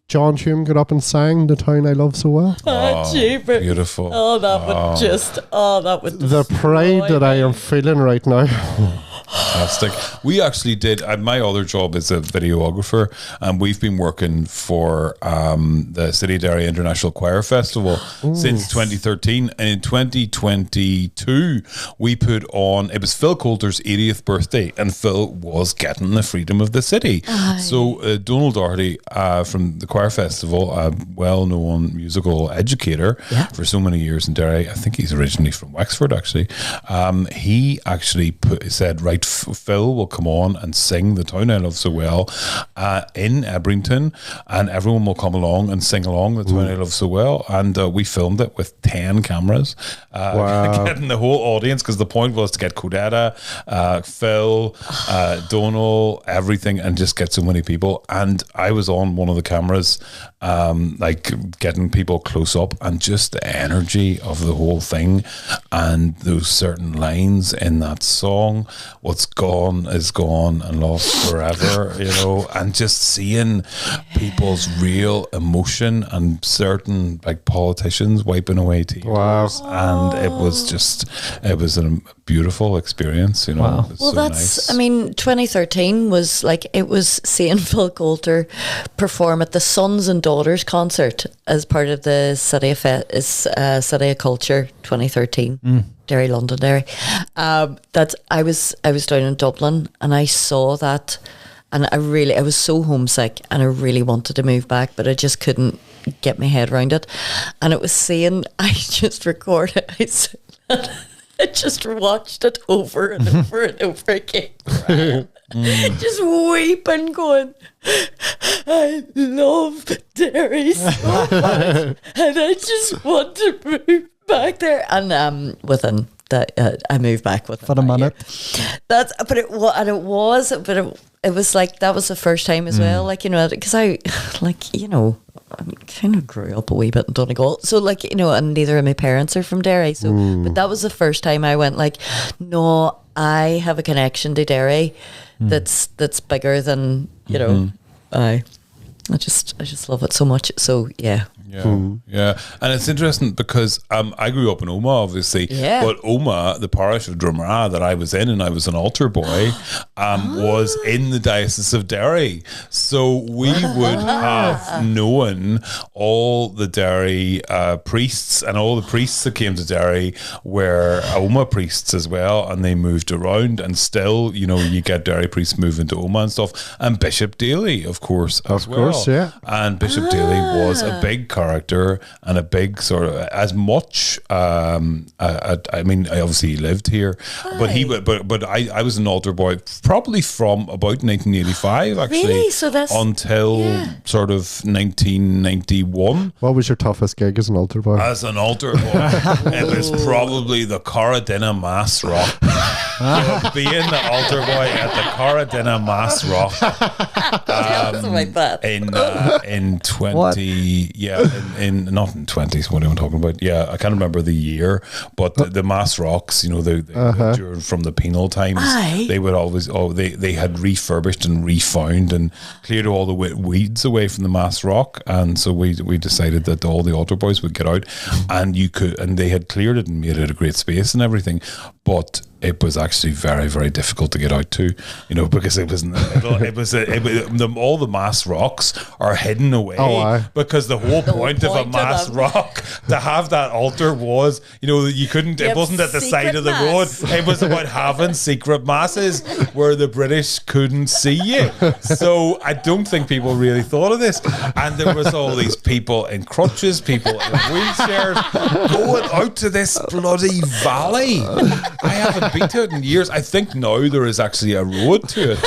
John Hume got up and sang "The Town I Love So Well"? Beautiful. That would the pride that I am feeling right now. Fantastic. We actually did. My other job is a videographer, and we've been working for the City Derry International Choir Festival since 2013. And in 2022, we put on. It was Phil Coulter's 80th birthday, and Phil was getting the freedom of the city. So Donald Doherty from the Choir Festival, a well-known musical educator for so many years in Derry. I think he's originally from Wexford, actually. He actually said, right, Phil will come on and sing "The Town I Love So Well" in Ebrington, and everyone will come along and sing along "The Town I Love So Well." And we filmed it with 10 cameras, getting the whole audience, because the point was to get Codetta, Phil, Donal, everything, and just get so many people. And I was on one of the cameras, like getting people close up, and just the energy of the whole thing, and those certain lines in that song. What's gone is gone and lost forever, and just seeing people's real emotion, and certain like politicians wiping away tears. And it was a beautiful experience, Wow. Well, that's nice. 2013 was like, it was seeing Phil Coulter perform at the Sons and Daughters concert as part of the City of Culture 2013. Derry, Londonderry. I was down in Dublin, and I saw that, and I was so homesick, and I really wanted to move back, but I just couldn't get my head around it. And it was saying, I just recorded, I just watched it over and over and over again. Just weeping, going, I love Derry so much, and I just want to move back there. And within that, I moved back within for a minute. It was like, that was the first time as well. Like, because I kind of grew up a wee bit in Donegal, so and neither of my parents are from Derry, so but that was the first time I went like, no, I have a connection to Derry that's bigger than I just love it so much. So yeah. Yeah, and it's interesting because I grew up in Omagh, obviously, but Omagh, the parish of Drumragh that I was in, and I was an altar boy, was in the Diocese of Derry. So we would have known all the Derry priests, and all the priests that came to Derry were Omagh priests as well, and they moved around, and still, you get Derry priests moving to Omagh and stuff, and Bishop Daly, of course, as well. Of course, yeah. And Bishop Daly was a big character, and a big sort of, as much I obviously he lived here, but I was an altar boy probably from about 1985 actually, really? So that's until sort of 1991. What was your toughest gig as an altar boy? As an altar boy, it was probably the Corradina Mass Rock. Being the altar boy at the Corradina Mass Rock in 20 in not in 20s, what am I talking about? Yeah, I can't remember the year, but the Mass Rocks, during from the penal times, they would always they had refurbished and refound and cleared all the weeds away from the Mass Rock, and so we decided that all the altar boys would get out, and they had cleared it and made it a great space and everything, but it was actually very, very difficult to get out to, because it was in the middle. All the Mass Rocks are hidden away, because the whole point of a Mass Rock to have that altar was, you couldn't. It wasn't at the side of the road. It was about having secret masses where the British couldn't see you. So I don't think people really thought of this. And there was all these people in crutches, people in wheelchairs going out to this bloody valley. I haven't been to it in years. I think now there is actually a road to it,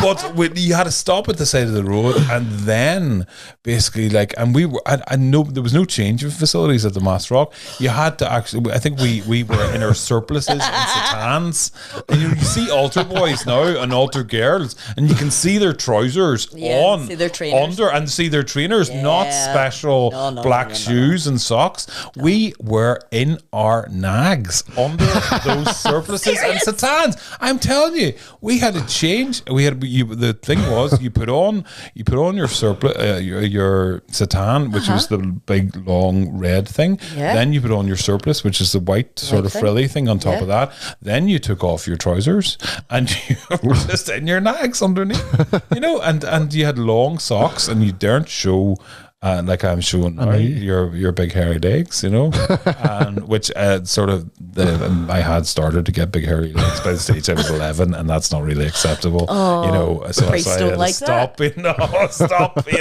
but you had to stop at the side of the road, and then basically I know there was no change of facilities at the Mass Rock. You had to actually, I think we were in our surplices and satans, and you see altar boys now and altar girls, and you can see their trousers on, see their trainers. Under, and see their trainers, not special black shoes and socks. We were in our nags under those surplices and satans. I'm telling you, we had to change. We had the thing was you put on your surplice, your satan, which was the big long red thing. Yeah. Then you put on your surplice, which is the white sort of frilly thing on top of that. Then you took off your trousers and you were just in your nags underneath, and you had long socks and you daren't show. Like I'm showing now, your big hairy legs, and which I had started to get big hairy legs by the stage I was 11, and that's not really acceptable, So I had to stop being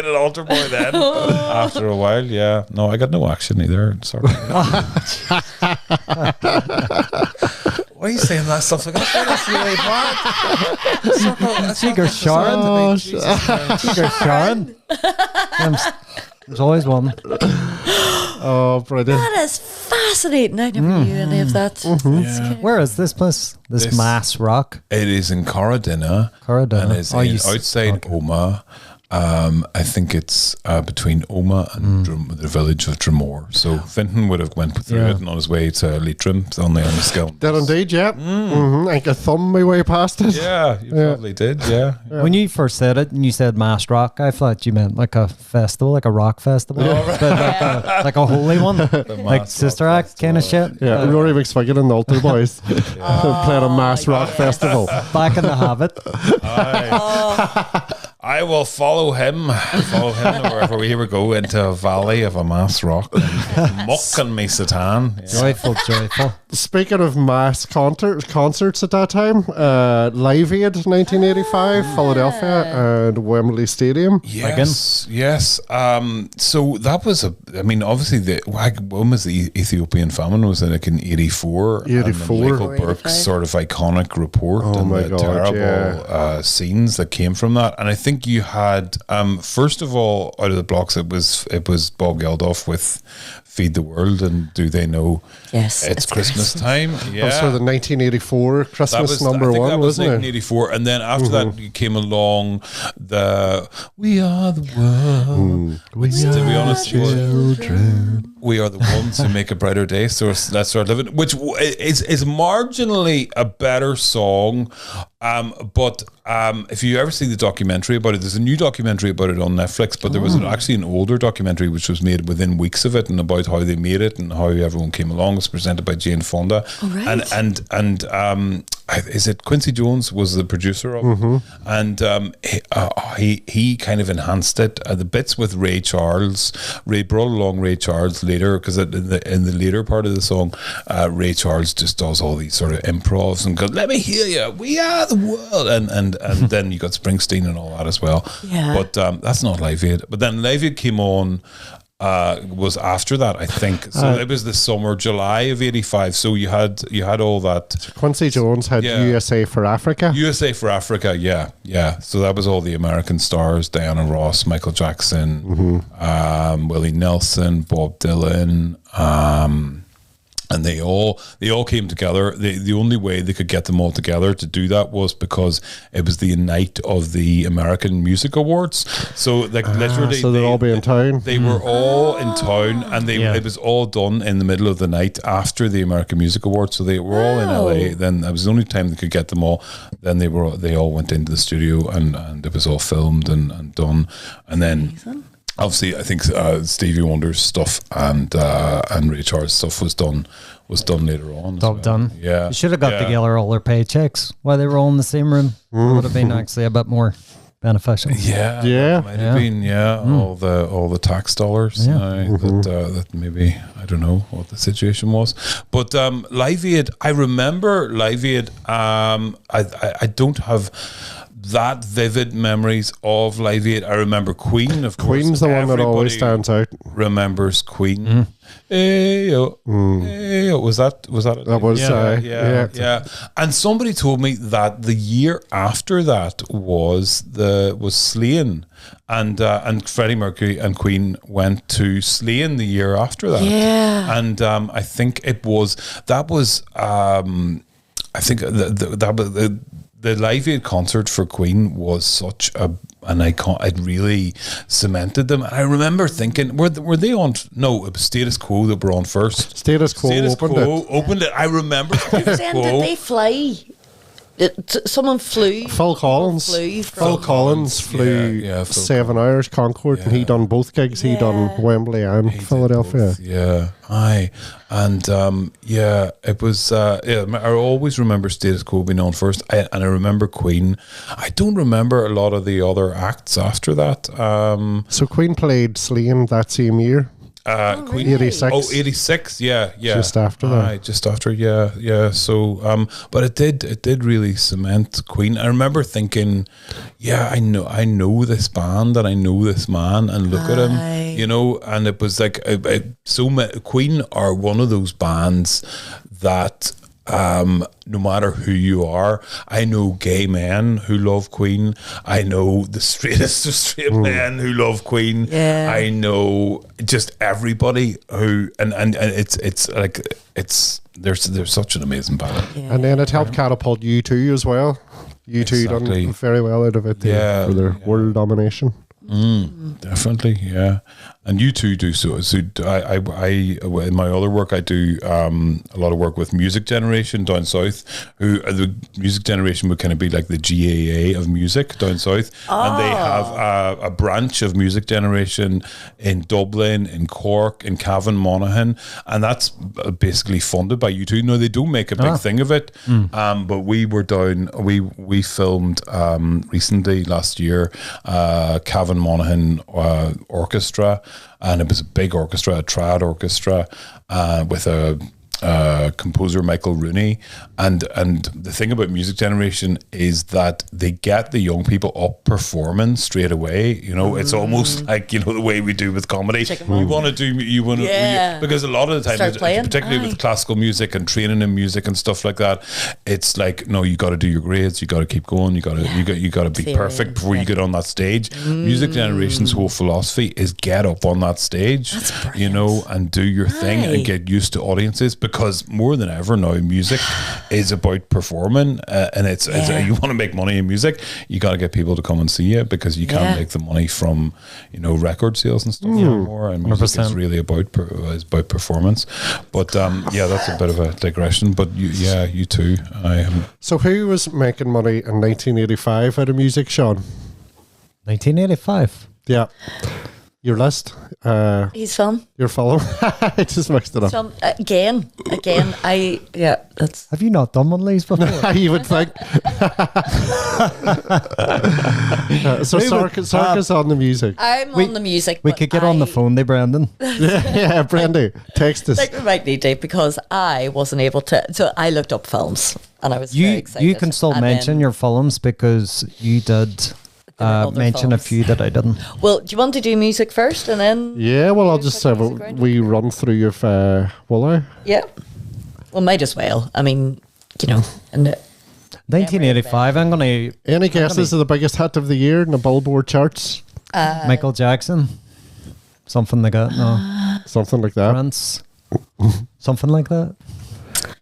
an altar boy then. After a while, yeah, no, I got no action either. Sorry. Why are you saying that stuff like that? That's really bad. Seeger Sharon. Seeger Sharon. There's always one. Oh, brilliant. That is fascinating. I never knew any of that. Yeah. Where is this place? This Mass Rock? It is in Corradina. And it's outside Omagh. I think it's between Omagh and the village of Dromore. So Fintan would have went through it and on his way to Leitrim on the skill. Did indeed, yeah. I could thumb my way past it. Yeah, you probably did, yeah. When you first said it and you said Mass Rock, I thought you meant like a festival, like a rock festival. But like a holy one. Like Sister Act kind of shit. Yeah, Rory McSwiggan and the Altar Boys playing a Mass Rock festival. Back in the habit. I will follow him wherever we ever go into a valley of a Mass Rock and muck and me satan. Yeah. Joyful. Speaking of mass concerts at that time, Live Aid 1985, Philadelphia and Wembley Stadium. Yes. So that was obviously when was the Ethiopian famine? Was it like in 84? 84. And Michael Burke's sort of iconic report and the terrible scenes that came from that. And I think you had first of all out of the blocks it was Bob Geldof with Feed the World and Do They Know It's Christmas Time. Yeah. That was for the 1984 Christmas number one, wasn't it? 1984, and then after that came along the We Are the World. To be honest, children. We are the ones who make a brighter day, so let's start living. Which is marginally a better song, but if you ever see the documentary about it, there's a new documentary about it on Netflix, but there was actually an older documentary which was made within weeks of it and about how they made it and how everyone came along. It was presented by Jane Fonda. And is it Quincy Jones was the producer of it, and he kind of enhanced it. The bits with Ray Charles, Ray brought along Ray Charles later, because in the later part of the song, Ray Charles just does all these sort of improvs and goes, "Let me hear you, we are the world," and then you got Springsteen and all that as well. Yeah. But that's not Live Aid. But then Live Aid came on. Was after that, I think. So it was the summer, July of 85. So you had all that. So Quincy Jones had USA for Africa. USA for Africa, yeah. So that was all the American stars: Diana Ross, Michael Jackson, Willie Nelson, Bob Dylan. And they all came together. The only way they could get them all together to do that was because it was the night of the American Music Awards. So literally, so they'd all be in town. They were all in town, and it was all done in the middle of the night after the American Music Awards. So they were all in LA. Then that was the only time they could get them all. Then they all went into the studio, and it was all filmed and done. And then. Amazing. Obviously, I think Stevie Wonder's stuff and Ray Charles' stuff was done later on. Done. Yeah. You should have got together all their paychecks while they were all in the same room. It would have been actually a bit more beneficial. Yeah. Might have been, all the tax dollars. That maybe, I don't know what the situation was. But Live Aid, I remember Live Aid. I don't have that vivid memories of Live Aid. I remember Queen, of course. Queen's the one that always stands out. Remembers Queen. Was that it? That was yeah. And somebody told me that the year after that was Slane, and Freddie Mercury and Queen went to Slane the year after that. Yeah. And I think I think the Live Aid concert for Queen was such an icon. It really cemented them. And I remember thinking, were they on? No, it was Status Quo that were on first. Status Quo opened it. I remember. Did they fly? someone flew. Phil Collins. Phil Collins flew Phil 7 hours Concorde, and he done both gigs. He done Wembley and Philadelphia. Aye, and it was. I always remember Status Quo being on first, and I remember Queen. I don't remember a lot of the other acts after that. So Queen played Slane that same year. Queen 86. Oh, 86. Yeah. Just after that. Just after. Yeah. So, but it did really cement Queen. I remember thinking, I know this band and I know this man, and look at him, and it was like Queen are one of those bands that. No matter who you are, I know gay men who love Queen. I know the straightest of straight men who love Queen. Yeah. I know just everybody who, and it's like they're such an amazing band. Yeah. And then it helped catapult U2 as well. U2 done very well out of it for their world domination. Definitely, yeah. And you two do so. I in my other work, I do a lot of work with Music Generation down south. Who the Music Generation would kind of be like the GAA of music down south, and they have a branch of Music Generation in Dublin, in Cork, in Cavan Monaghan, and that's basically funded by U2. No, they don't make a big thing of it, but we were down. We filmed recently last year, Cavan Monaghan Orchestra. And it was a big orchestra, a triad orchestra, with a composer, Michael Rooney. And the thing about Music Generation is that they get the young people up performing straight away. It's almost like, the way we do with comedy. Because a lot of the time, particularly with classical music and training in music and stuff like that, it's like, no, you got to do your grades, you got to keep going, you got to be perfect before you get on that stage. Music Generation's whole philosophy is get up on that stage, and do your thing and get used to audiences. Because more than ever now, music is about performing, and it's you want to make money in music, you got to get people to come and see you, because you can't make the money from record sales and stuff anymore. And music 100%. Is really about performance. But that's a bit of a digression. But you too. So who was making money in 1985 out of music, Sean? 1985. Yeah. Your list. He's film. Your film. I just mixed it up. Film. Again. That's. Have you not done one of these before? You would think. So Sarkis on the music. I'm on the music. We could get on the phone there, Brendan. yeah, Brendan, text us. Like we might need to, because I wasn't able to. So I looked up films, and I was very excited. You can still mention your films, because you did. Mention films. A few that I didn't. Well, do you want to do music first and then? Yeah, well, I'll just have we run through your will I? Yeah. Well, might as well. I mean, and 1985. I'm gonna. Any guesses of the biggest hit of the year in the Billboard charts? Michael Jackson. Something like that. No. Something like that. Prince. Something like that.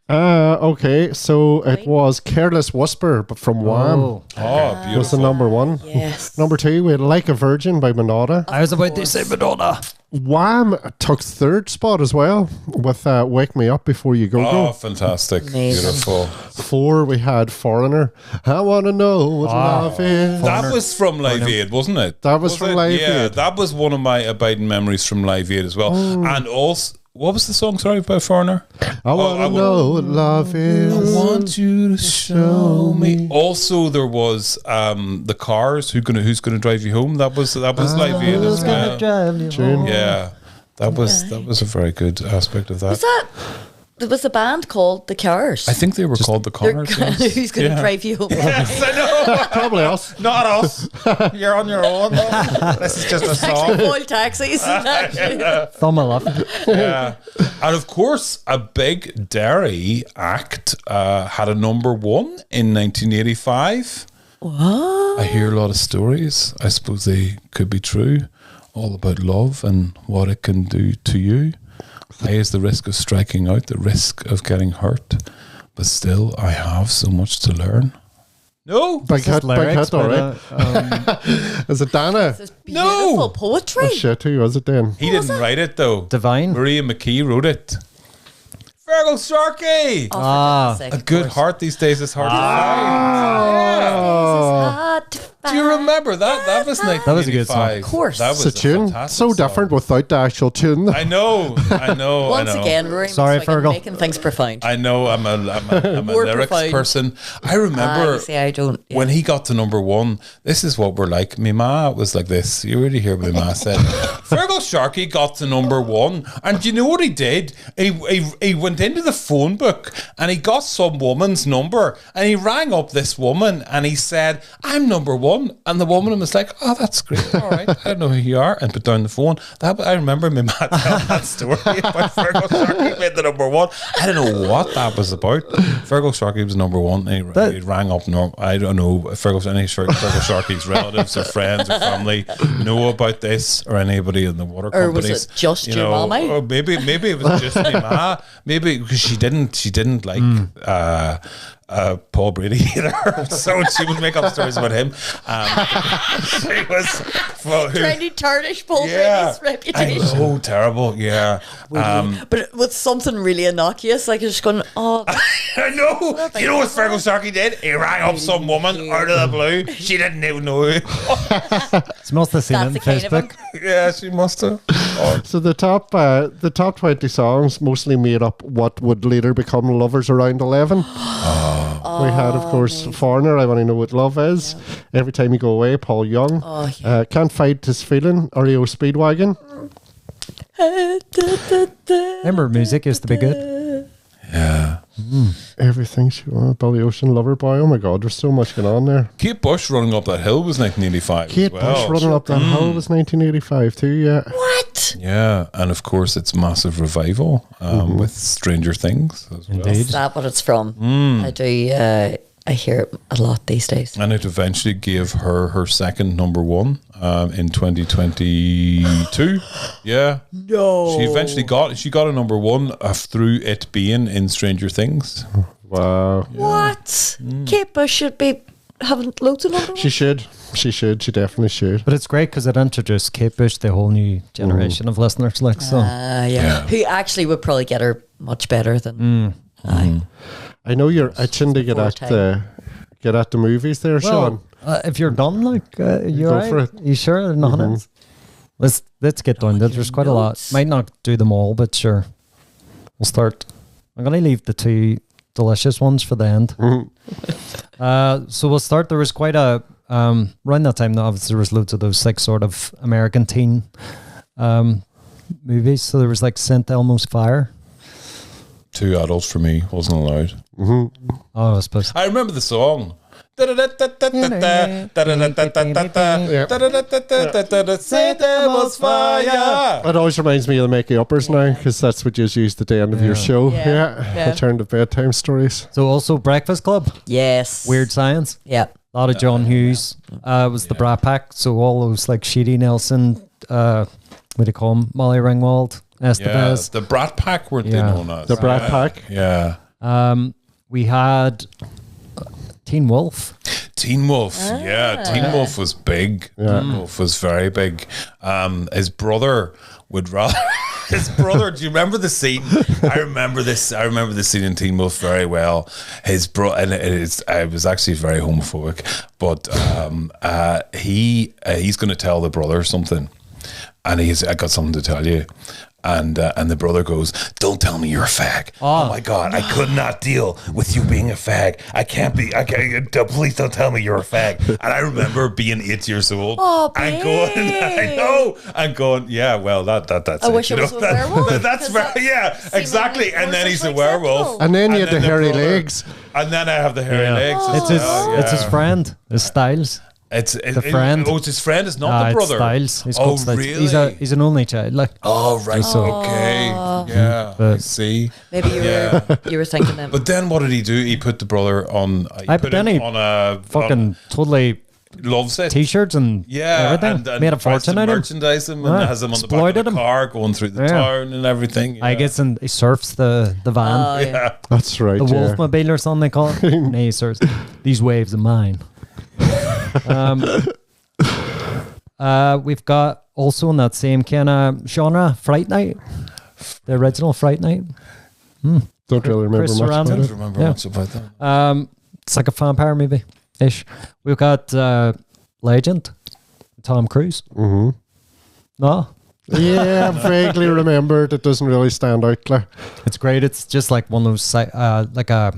Okay, so it was Careless Whisper, but from Wham. Oh, beautiful. Was the number one. Yes. Number two, we had Like a Virgin by Madonna. I was about to say Madonna. Wham took third spot as well with Wake Me Up Before You Go. Oh, fantastic. Amazing. Beautiful. 4, we had Foreigner. I Want to Know What Love Is. That was from Live Aid, wasn't it? That was from Live Aid. Yeah, that was one of my abiding memories from Live Aid as well. And also, what was the song, sorry, by Foreigner? I want to know what love is. I want you to show me. Also, there was the Cars. Who's gonna drive you home? That was Live Aid as well. Yeah, that was a very good aspect of that. There was a band called The Cars. I think they were called The Cars. Yes. Who's going to drive you home? Yes, I know. Probably us. Not us. You're on your own. This is just a song. Full taxis. Thumb up. Yeah. And of course, a big dairy act had a number 1 in 1985. What? I hear a lot of stories. I suppose they could be true. All about love and what it can do to you. High is the risk of striking out, the risk of getting hurt. But still, I have so much to learn. No. Big hit, all right. Is it Dana? This is beautiful poetry. Oh shit, who was it then? He didn't write it though. Divine. Maria McKee wrote it. Fergal Sharkey. A good heart these days is hard to find. Do you remember that? That was like that was a good song. Of course. That was a tune. So different without the actual tune. I know. Once again, Rory McSwiggan making things profound. I know. I'm a lyrics profound person. I remember when he got to number one. This is what we're like. My ma was like this. You already hear my ma said, Fergal Sharkey got to number one, and do you know what he did? He went into the phone book and he got some woman's number, and he rang up this woman and he said, I'm number one. And the woman was like, oh, that's great. All right. I don't know who you are. And put down the phone. I remember my man telling that story about Fergal Sharkey made the number one. I don't know what that was about. Fergal Sharkey was number one. And he rang up. I don't know if Fergal Sharkey's relatives or friends or family know about this, or anybody in the water companies. Or was it just your mama? Or maybe it was just my ma. Maybe because she didn't like Paul Brady either, so she would make up stories about him. She was trying to tarnish Paul Brady's reputation. I know, terrible. Yeah, but with something really innocuous, like just going, oh, I know. You know what Fergal Sharkey did? He rang up some woman out of the blue. She didn't even know who. She must have seen it on Facebook. Yeah, she must have. Oh. So the top 20 songs mostly made up what would later become Lovers Around 11. We had, of course, Foreigner, I Want to Know What Love Is. Every Time You Go Away, Paul Young. Can't Fight This Feeling, REO Speedwagon. Remember, music used to be good. Yeah. Everything She Wanted, Billy Ocean, Loverboy. Oh my God, there's so much going on there. Kate Bush Running Up That Hill was 1985. Kate Bush Running Up That Hill was 1985 too, yeah. What? Yeah, and of course it's massive revival with Stranger Things as well. Is that what it's from? I do. I hear it a lot these days. And it eventually gave her second number one in 2022. Yeah. No. She eventually got a number one through it being in Stranger Things. Wow. Yeah. What? Kate Bush should be having loads of number ones. She should. She definitely should. But it's great because it introduced Kate Bush to a whole new generation of listeners. Like so. Who actually would probably get her much better than I know you're itching to get at the movies there, Sean. If you're done, you're Go for it. You sure? Nothing. Let's get down. There's quite a lot. Might not do them all, but sure. We'll start. I'm going to leave the two delicious ones for the end. So we'll start. There was quite a around that time. Obviously, there was loads of those sort of American teen movies. So there was St. Elmo's Fire. 2 adults for me, wasn't allowed. Oh, I suppose. I remember the song. St. Elmo's Fire. It always reminds me of the Make Uppers now, because that's what you used at the end of your show. Yeah. Alternative bedtime stories. So also Breakfast Club. Yes. Weird Science. Yeah. A lot of John Hughes. Was the Brat Pack. So all those Sheedy Nelson, what do you call them? Molly Ringwald. Estevez. The Brat Pack were they known as. The Brat Pack. Yeah. We had Teen Wolf. Teen Wolf. Yeah. Teen Wolf was big. Yeah. Teen Wolf was very big. His brother would rather... His brother, do you remember the scene? I remember the scene in Teen Wolf very well. His brother, and I was actually very homophobic, but he's going to tell the brother something. And I got something to tell you. And the brother goes, don't tell me you're a fag. Oh my God, I could not deal with you being a fag. Please don't tell me you're a fag. And I remember being 8 years old and going, yeah, well, that's I wish it was a werewolf. That's very, exactly. And then he's a werewolf. And then you had the hairy legs. And then I have the hairy legs. It's his friend, his Styles. It's the friend. It's his friend. It's not the brother. Styles. He's called Styles. Really? He's an only child. Oh right. Okay. Yeah. I see. Maybe you were thinking that. But then what did he do? He put the brother on. He put him on a fucking totally loves it. T-shirts and everything. And made a fortune out of him. Merchandise him and has him on the back of the car going through the town and everything. Yeah. I guess and he surfs the van. That's right. The Wolfmobile or something they call it. No, he surfs. These waves are mine. We've got also in that same kind of genre Fright Night, the original Fright Night. Don't really remember much about it. Don't remember much about that. It's like a vampire movie ish. We've got Legend, Tom Cruise. Mm-hmm. No. Yeah, I vaguely remembered. It doesn't really stand out, Claire. It's great. It's just like one of those like a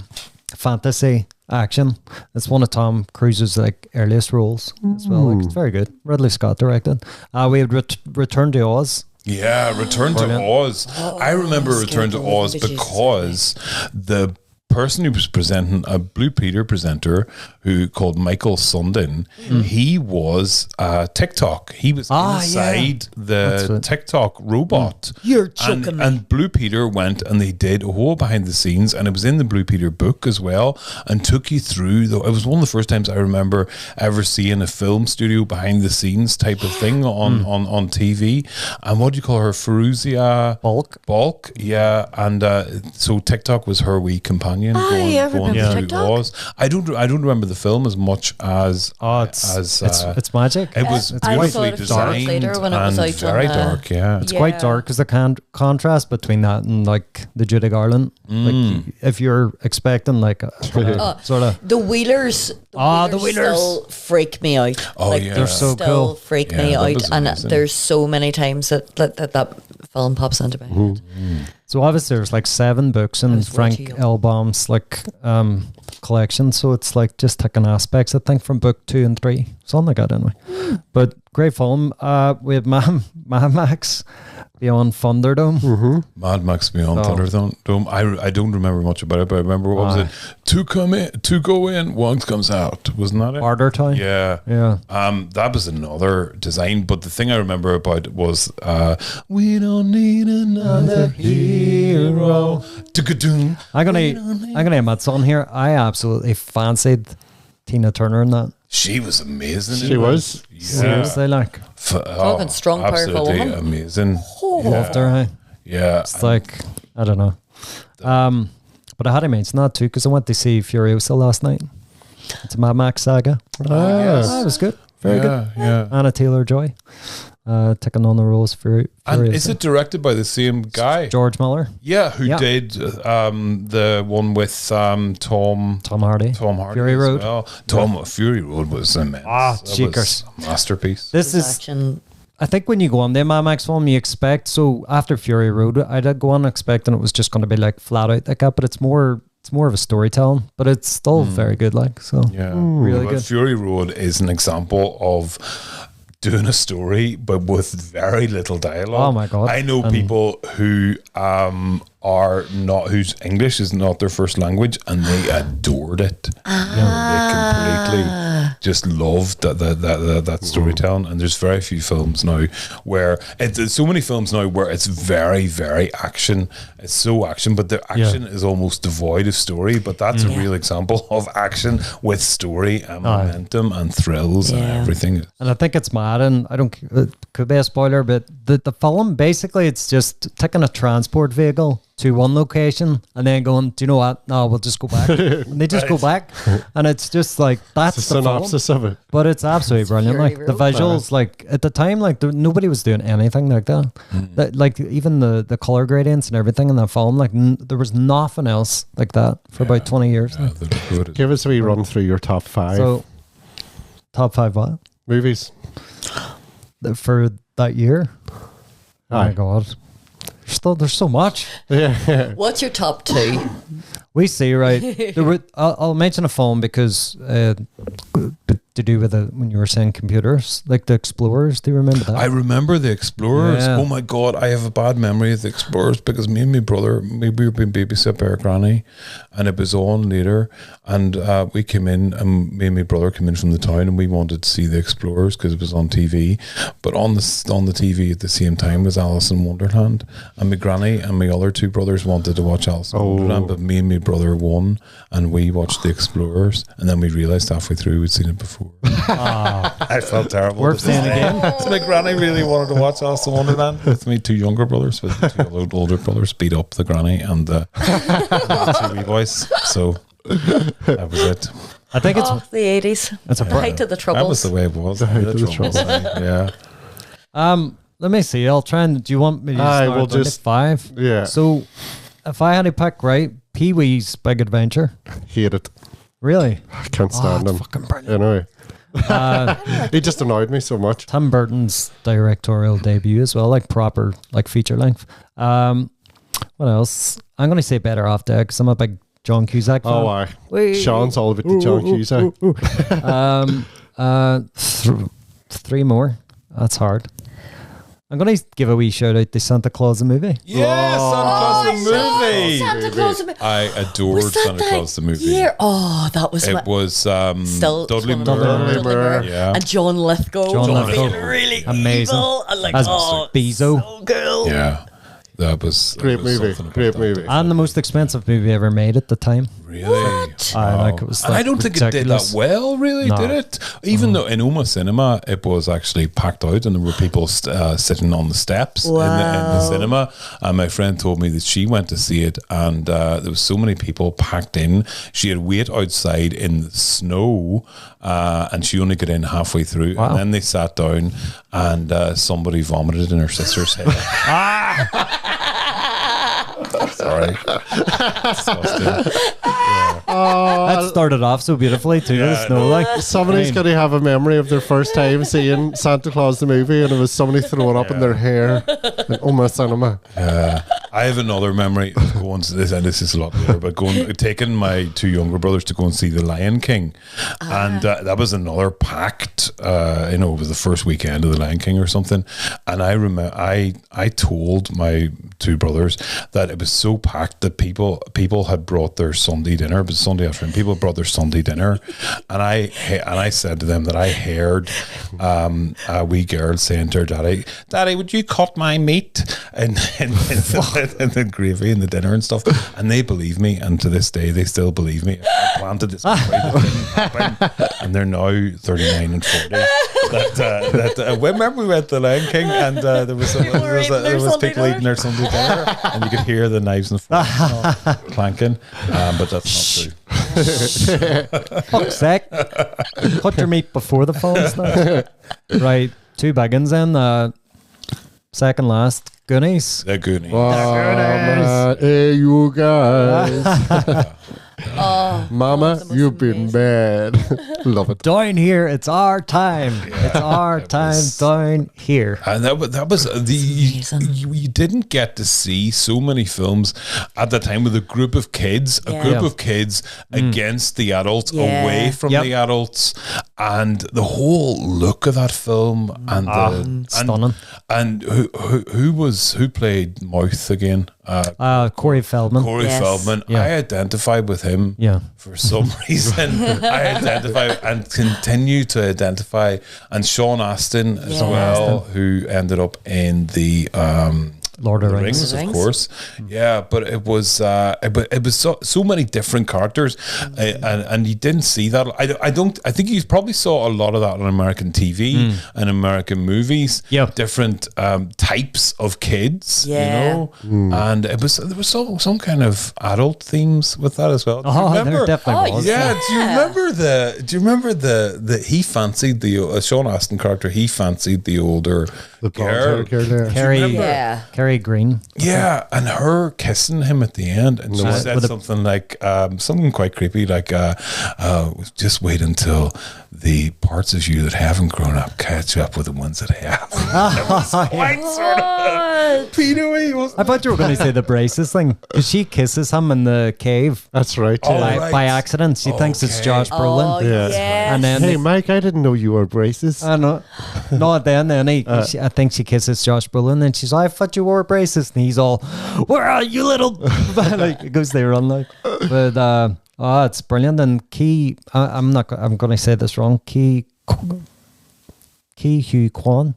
fantasy action. It's one of Tom Cruise's like earliest roles as well. Like, it's very good. Ridley Scott directed. We had Return to Oz. Yeah, Return to Oz. I remember Return to Oz because the person who was presenting, a Blue Peter presenter who called Michael Sundin, he was TikTok. He was inside the TikTok robot. You're joking me. And Blue Peter went and they did a whole behind the scenes, and it was in the Blue Peter book as well, and took you through. It was one of the first times I remember ever seeing a film studio behind the scenes type of thing on TV. And what do you call her? Feruzia Balk. Yeah, and so TikTok was her wee companion. Going through Oz. I don't remember the film as much as it's magic. It was beautifully designed later when it was and very dark. Yeah, it's quite dark because the contrast between that and like the Judy Garland. Like if you're expecting like sort of the Wheelers. The Wheelers still freak me out. They're so cool. Freak me out, and there's so many times that film pops into my head. So obviously there's like 7 books in Frank Elbaum's like collection, so it's like just taking aspects I think from book 2 and 3, something like that anyway. But great film. We have Mad Max Beyond Thunderdome. Mad Max Beyond Thunderdome. I don't remember much about it, but I remember what was it? Two go in, one comes out. Wasn't that it? Harder Time. Yeah. That was another design, but the thing I remember about it was we don't need another hero. I'm gonna add my son here. I absolutely fancied Tina Turner in that. She was amazing. She was. Yeah. Seriously, like talking strong, powerful woman. Amazing. Loved her. Hey? Yeah. It's like I don't know. But I had to mention that too because I went to see Furiosa last night. It's a Mad Max saga. It was good. Very good. Yeah. Anna Taylor-Joy. Taking on the roles for and is it directed by the same guy, George Miller? Yeah, who did the one with Tom Hardy, Fury Road. Well. Fury Road was immense. Cheekers, masterpiece. This is action. I think when you go on the Mad Max film, you expect so after Fury Road, I did go on expecting it was just going to be like flat out like that, but it's more of a storytelling, but it's still very good. Like so, really good. Fury Road is an example of doing a story but with very little dialogue. Oh my god! I know people who are not whose English is not their first language and they adored it. They completely just loved that storytelling. And there's very few films now where there's so many films now where it's very, very action. It's so action, but the action is almost devoid of story. But that's a real example of action with story and momentum and thrills and everything. And I think it's mad, and I don't. It could be a spoiler, but the film basically it's just taking a transport vehicle to one location and then going, do you know what? No, we'll just go back. And they just go back, and it's just like that's the synopsis of it. But it's absolutely brilliant. Like the visuals, like at the time, like nobody was doing anything like that. Like even the color gradients and everything in that film, like there was nothing else like that for about 20 years. Give us a wee run through your top 5. So, top 5 what? Movies for that year. Oh my god. There's so much. Yeah. What's your top 2? We see, right? I'll mention a film because to do with when you were saying computers, like the Explorers. Do you remember that? I remember the Explorers. Yeah. Oh my god, I have a bad memory of the Explorers because me and my brother, we were being babysit by our granny, and it was on later, and we came in, and me and my brother came in from the town, and we wanted to see the Explorers because it was on TV, but on the TV at the same time was Alice in Wonderland, and my granny and my other 2 brothers wanted to watch Alice in Wonderland, but me and my brother won, and we watched the Explorers, and then we realised halfway through we'd seen it before. I felt terrible. Worth saying again. So my granny really wanted to watch Alice in Wonderland with me 2 younger brothers, with the 2 older brothers beat up the granny and the 2 wee boys. So that was it. I think it's the 80s. It's a height of the troubles. That was the way it was. The height of the troubles. Yeah. Let me see. I'll try and. Do you want me to start we'll just 5? Yeah. So, if I had to pick, right, Pee-wee's Big Adventure. Hate it. Really? I can't stand him. Fucking brilliant. Anyway. He just annoyed me so much. Tim Burton's directorial debut as well, like proper, like feature length. What else? I'm going to say Better Off Dead because I'm a big John Cusack fan. Oh, aye. Sean's all about the John Cusack. Three more. That's hard. I'm going to give a wee shout out to Santa Claus the movie. Yeah, Santa Claus the movie. Santa Claus the movie. I adored Santa Claus the movie. Oh, that was It was still Dudley Dudley Moore. Moore. Yeah. And John Lithgow. John Lithgow. Being really Amazing. evil and like, As Bezo. so cool. Yeah. That was Great movie. Great movie. And the most expensive movie ever made at the time. Really? Like it was. And I don't think it did that well, really, No. did it? Even though in Omagh Cinema it was actually packed out and there were people sitting on the steps in the cinema. And my friend told me that she went to see it and there was so many people packed in. She had wait outside in the snow and she only got in halfway through. Wow. And then they sat down and somebody vomited in her sister's head. Sorry. Disgusting. That started off so beautifully too. The snow, like Somebody's going to have a memory of their first time seeing Santa Claus the movie, and it was somebody throwing up in their hair in Omagh Cinema. I have another memory of going to this, and this is a lot later, but taking my two younger brothers to go and see The Lion King, and that was another packed. It was the first weekend of The Lion King or something, and I remember I told my two brothers that it was so packed that people had brought their Sunday dinner, but Sunday afternoon people brought their Sunday dinner, and I said to them that I heard a wee girl saying to her daddy, would you cut my meat and the gravy and the dinner and stuff, and they believe me, and to this day they still believe me. I planted this and they're now 39 and 40. Remember we went to The Lion King and there was people eating their Sunday dinner and you could hear the knives and forks clanking, but that's not true. fuck's sake. Cut your meat before the phones now. Right, two big ones then. Second last, Goonies. The Goonies. Oh, man. Hey, you guys. Mama, you've been bad. Love it. Down here, it's our time. It's our time down here. And that was you didn't get to see so many films at the time with a group of kids, against the adults, away from the adults, and the whole look of that film and stunning. And who played Mouth again? Corey Feldman. Feldman. Yeah. I identified with him for some reason. I identify and continue to identify, and Sean Astin as well, who ended up in the Lord of the Rings, of course. Yeah, but it was so many different characters, and you didn't see that. I think you probably saw a lot of that on American TV and American movies. Yeah, different types of kids. And there was some kind of adult themes with that as well. There definitely was. Yeah. Do you remember the he fancied the Sean Astin character? He fancied the older girl. Carrie Green. Yeah, and her kissing him at the end, and she said something like something quite creepy, like just wait until the parts of you that haven't grown up catch up with the ones that have. Quite sort of pedo-y, wasn't it? I thought you were going to say the braces thing, because she kisses him in the cave. That's right. By accident. She thinks it's Josh Brolin. And then hey, Mike, I didn't know you wore braces. I know. No, then I think she kisses Josh Brolin, and she's like, I thought you wore braces, and he's all, where are you, little? Like it goes there on like, but it's brilliant. And I'm going to say this wrong. Ki Hugh Kwan,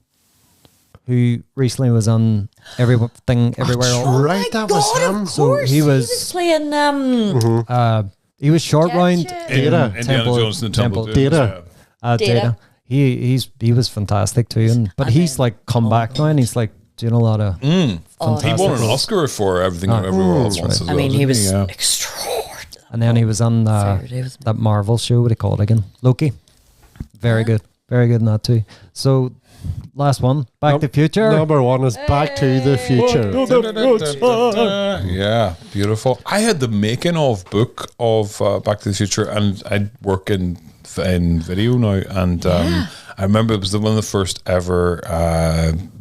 who recently was on Everything Everywhere All at Right, that was him. So he was playing he was short round Data. Indiana Jones and the Temple of Doom. Data. Data. He was fantastic too, but he's like come back now and he's like doing a lot of he won an Oscar for Everything Everywhere All at Once as well. I mean, he was extraordinary. And then he was on that Marvel show. What do you call it again? Loki. Very good in that too. So last one. Back to the Future. Number one is Back to the Future. Yeah, beautiful. I had the making of book of Back to the Future, and I work in video now, and I remember it was one of the first ever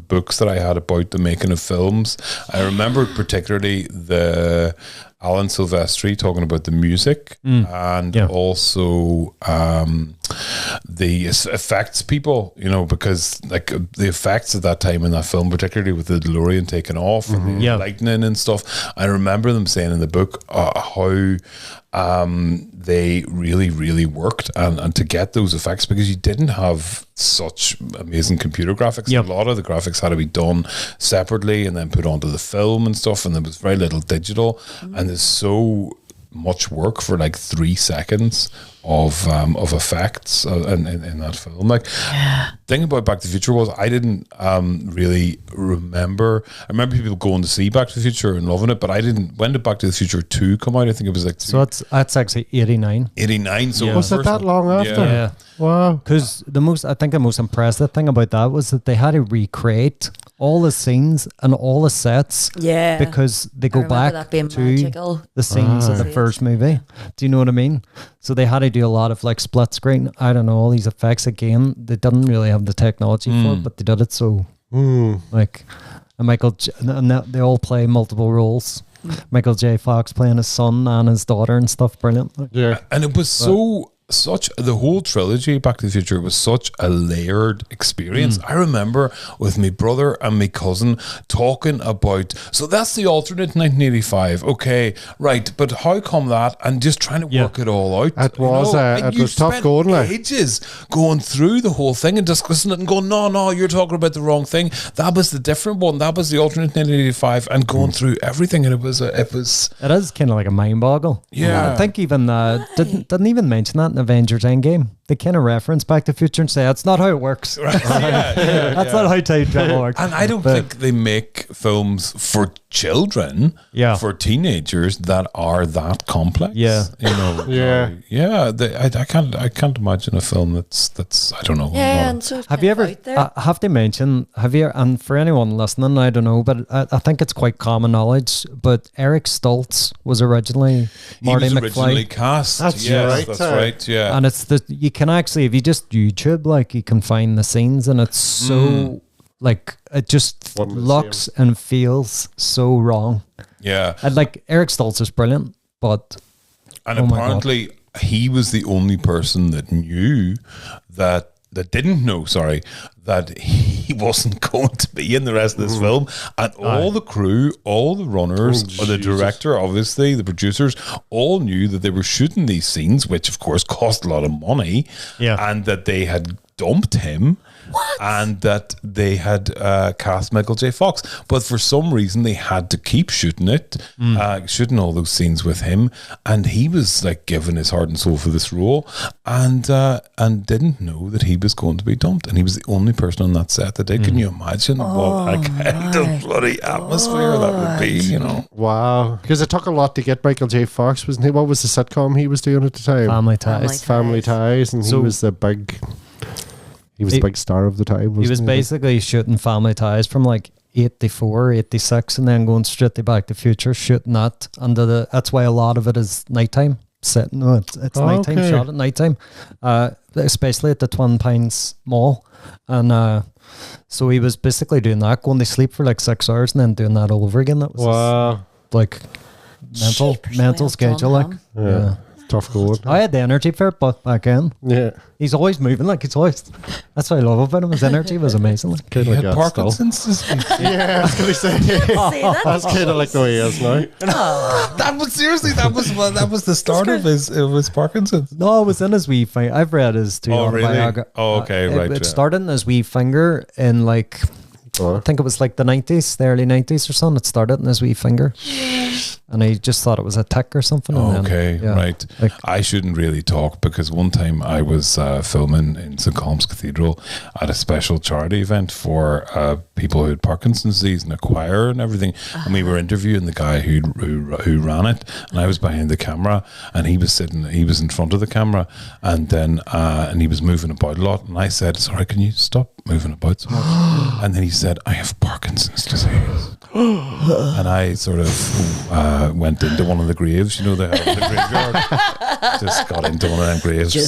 books that I had about the making of films. I remember particularly the Alan Silvestri talking about the music and also the effects people, you know, because like the effects at that time in that film, particularly with the DeLorean taking off and the lightning and stuff, I remember them saying in the book how they really worked and to get those effects, because you didn't have such amazing computer graphics. A lot of the graphics had to be done separately and then put onto the film and stuff, and there was very little digital, and there's so much work for like 3 seconds of effects in that film. Like, thing about Back to the Future was I didn't really remember. I remember people going to see Back to the Future and loving it, but I didn't. When did Back to the Future 2 come out? I think it was like so. That's actually 89. 89. So was it that long after? Yeah. Wow. Because the most impressive thing about that was that they had to recreate all the scenes and all the sets. Yeah. Because they go back to magical. the scenes of the first movie. Do you know what I mean? So they had to do a lot of like split screen. I don't know, all these effects again. They didn't really have the technology for it, but they did it so like. And they all play multiple roles. Michael J. Fox playing his son and his daughter and stuff. Brilliant. Yeah. And it was the whole trilogy Back to the Future was such a layered experience. I remember with my brother and my cousin talking about, so that's the alternate 1985, okay, right, but how come that, and just trying to work it all out. It was tough going, like ages going through the whole thing and discussing it and going, no, you're talking about the wrong thing, that was the different one, that was the alternate 1985, and going through everything, and it is kind of like a mind boggle. I think even didn't even mention that in Avengers Endgame. They kind of reference Back to the Future and say that's not how it works. Right. That's not how time travel works. And I don't think they make films for children, for teenagers that are that complex. Yeah, you know. I can't imagine a film that's I don't know. Yeah, and so have you ever? Have they mentioned? Have you? And for anyone listening, I don't know, but I think it's quite common knowledge. But Eric Stoltz was originally Marty McFly. Originally cast. That's right. Yeah, and it's you can actually, if you just YouTube, like, you can find the scenes, and it's so like it just looks and feels so wrong. Yeah, and like Eric Stoltz is brilliant, but apparently he was the only person that knew that didn't know, that he wasn't going to be in the rest of this film, and all the crew, all the runners, or the director, obviously the producers, all knew that they were shooting these scenes, which of course cost a lot of money, and that they had dumped him. And that they had cast Michael J. Fox, but for some reason they had to keep shooting it, shooting all those scenes with him, and he was like giving his heart and soul for this role, and didn't know that he was going to be dumped, and he was the only person on that set that did. Can you imagine what a kind of bloody atmosphere that would be? You know, wow, because it took a lot to get Michael J. Fox, wasn't he? What was the sitcom he was doing at the time? Family Ties, and he was the big. He was the big star of the time. He was basically shooting Family Ties from like 84, 86, and then going straight to Back to the Future, shooting that under that's why a lot of it is nighttime set. No, it's nighttime, shot at nighttime, especially at the Twin Pines Mall. And so he was basically doing that, going to sleep for like 6 hours and then doing that all over again. That was like mental schedule. Like, yeah. Tough going. I had the energy for it, but back in, he's always moving. Like that's what I love about him. His energy was amazing. Like, he had Parkinson's. I was going to say that's kind of like the way he is now. That was the start of his Parkinson's. No, it was in his wee finger. I've read his two autobiography. Oh, okay, right. It started in his wee finger in like I think it was like the 90s, the early 90s or something. It started in his wee finger. and he just thought it was a tick or something. And then, right. Like, I shouldn't really talk because one time I was filming in St. Colum's Cathedral at a special charity event for people who had Parkinson's disease and a choir and everything, and we were interviewing the guy who ran it, and I was behind the camera, and he was in front of the camera, and then and he was moving about a lot, and I said, "Sorry, can you stop moving about so much?" And then he said, "I have Parkinson's disease." And I sort of went into one of the graves, they have in the graveyard. Just got into one of them graves, and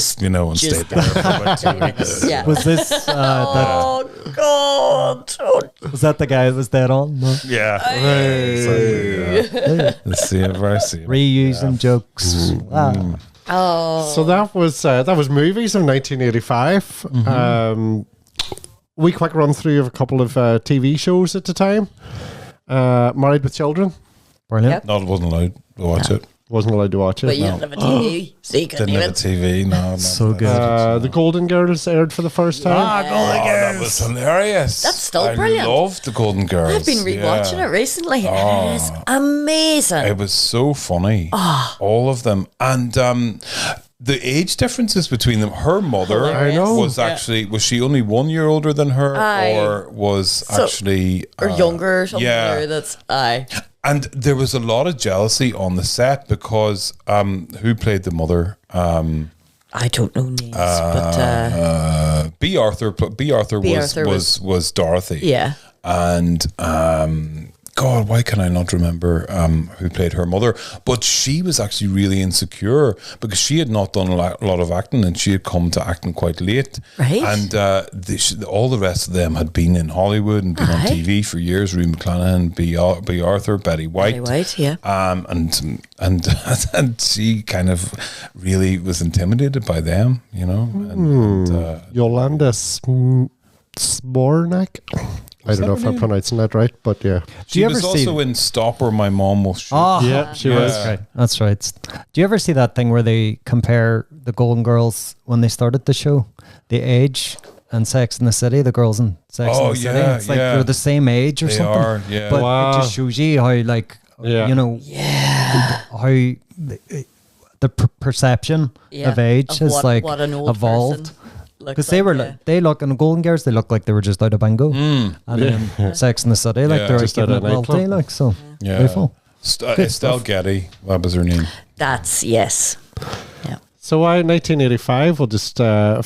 stayed there for about 2 weeks. Yeah. Was this God. Was that the guy that was dead on? No. Yeah. The same verse. Reusing jokes. Wow. So that was movies in 1985. We quick run through of a couple of TV shows at the time. Married with Children. Brilliant. Yep. No, I wasn't allowed to watch it. Wasn't allowed to watch it. But you didn't have a TV, so you couldn't Didn't have a TV. No, so good. The Golden Girls aired for the first time. Golden That was hilarious. That's still brilliant. I loved the Golden Girls. I've been rewatching it recently. It is amazing. It was so funny. All of them. And the age differences between them. Her mother was she only 1 year older than her, or was actually or younger or something? Yeah. Or that's And there was a lot of jealousy on the set because who played the mother? I don't know names, but B. Arthur was Dorothy. Yeah. And God, why can I not remember who played her mother? But she was actually really insecure because she had not done a lot of acting, and she had come to acting quite late. Right. And all the rest of them had been in Hollywood and been on TV for years. Rory McSwiggan, B. Arthur, Betty White. Yeah. And she kind of really was intimidated by them, Yolanda Sbornak. I don't know if I'm pronouncing that right, but yeah. She was also in Stop or My Mom Will Shoot. Yeah, she was. That's right. Do you ever see that thing where they compare the Golden Girls when they started the show? The age and Sex in the City, the girls in Sex in the City. It's like they're the same age or they something. Are, yeah. But it just shows you how, how the perception of age has evolved. Because they look in the Golden Girls, they look like they were just out of bingo, and then Sex in the City, they're just giving it welty, so beautiful. Estelle Getty, what was her name? That's yes. Yeah. So 1985, we'll just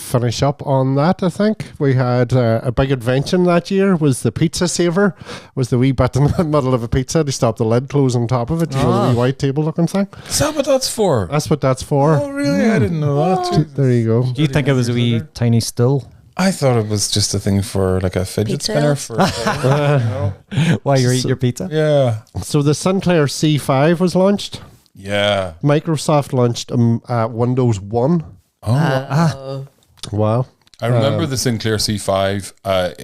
finish up on that, I think. We had a big invention that year, was the pizza saver. Was the wee bit in the middle of a pizza to stop the lid close on top of it. You know, the wee white table looking thing. Is that what that's for? That's what that's for. Oh, really? I didn't know that. There you go. Do you think it was a wee tiny stool? I thought it was just a thing for like a fidget spinner for while you're eating your pizza. Yeah. So the Sinclair C5 was launched. Yeah. Microsoft launched Windows 1. Wow. I remember the Sinclair C5.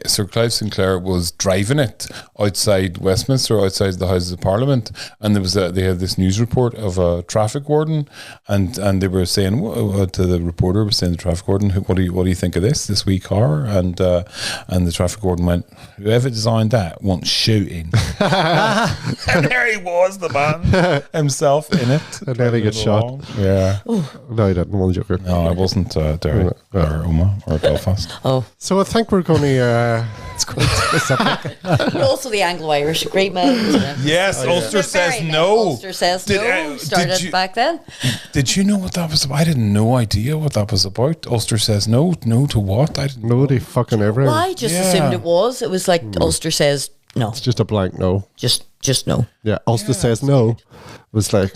Sir Clive Sinclair was driving it outside Westminster, outside the Houses of Parliament, and they had this news report of a traffic warden, and they were saying to the reporter, was saying the traffic warden, what do you think of this wee car? And the traffic warden went, whoever designed that wants shooting. And there he was, the man himself in it, and then he gets shot. Yeah. No, I didn't. One joker. No, I wasn't Derry or Omagh or Belfast. So I think we're going to it's quite specific. But also the Anglo-Irish agreement. Yes, Ulster says no. Ulster says no. Started back then. Did you know what that was about? I had no idea what that was about. Ulster says no. No to what? I didn't know. Nobody fucking ever. Well, I just assumed it was. It was like Ulster says no. It's just a blank no. Just no. Yeah, Ulster says no. It was like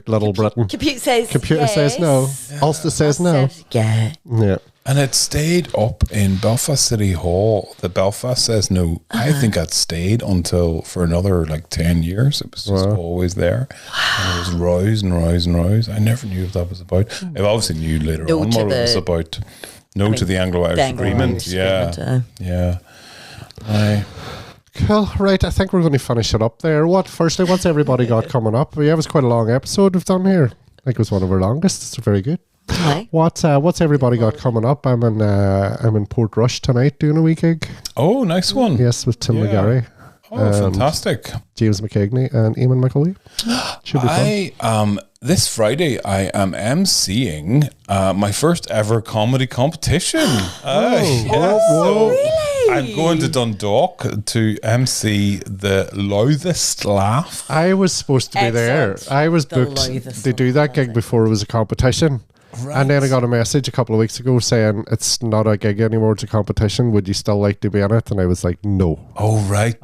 Little Britain. Computer says says no. Ulster says no. Yeah. And it stayed up in Belfast City Hall. The Belfast says no. I think it stayed for another 10 years. It was just always there. And it was rows and rows and rows. I never knew what that was about. I obviously knew later on what it was about. To the Anglo-Irish agreement. Yeah. Cool. Right, I think we're going to finish it up there. Firstly, what's everybody got coming up? Yeah, it was quite a long episode we've done here. I think it was one of our longest. It's very good. Hi. What's everybody got coming up? I'm in Portrush tonight doing a wee gig. Oh, nice one. Yes, with Tim McGarry. Oh, fantastic. James McKegney and Eamon McAuley. Should be fun. This Friday, I am emceeing my first ever comedy competition. Really? I'm going to Dundalk to MC the Loudest Laugh. I was supposed to be there. I was booked to do that gig before it was a competition. Right. And then I got a message a couple of weeks ago saying it's not a gig anymore, it's a competition. Would you still like to be in it? And I was like, no. Oh, right.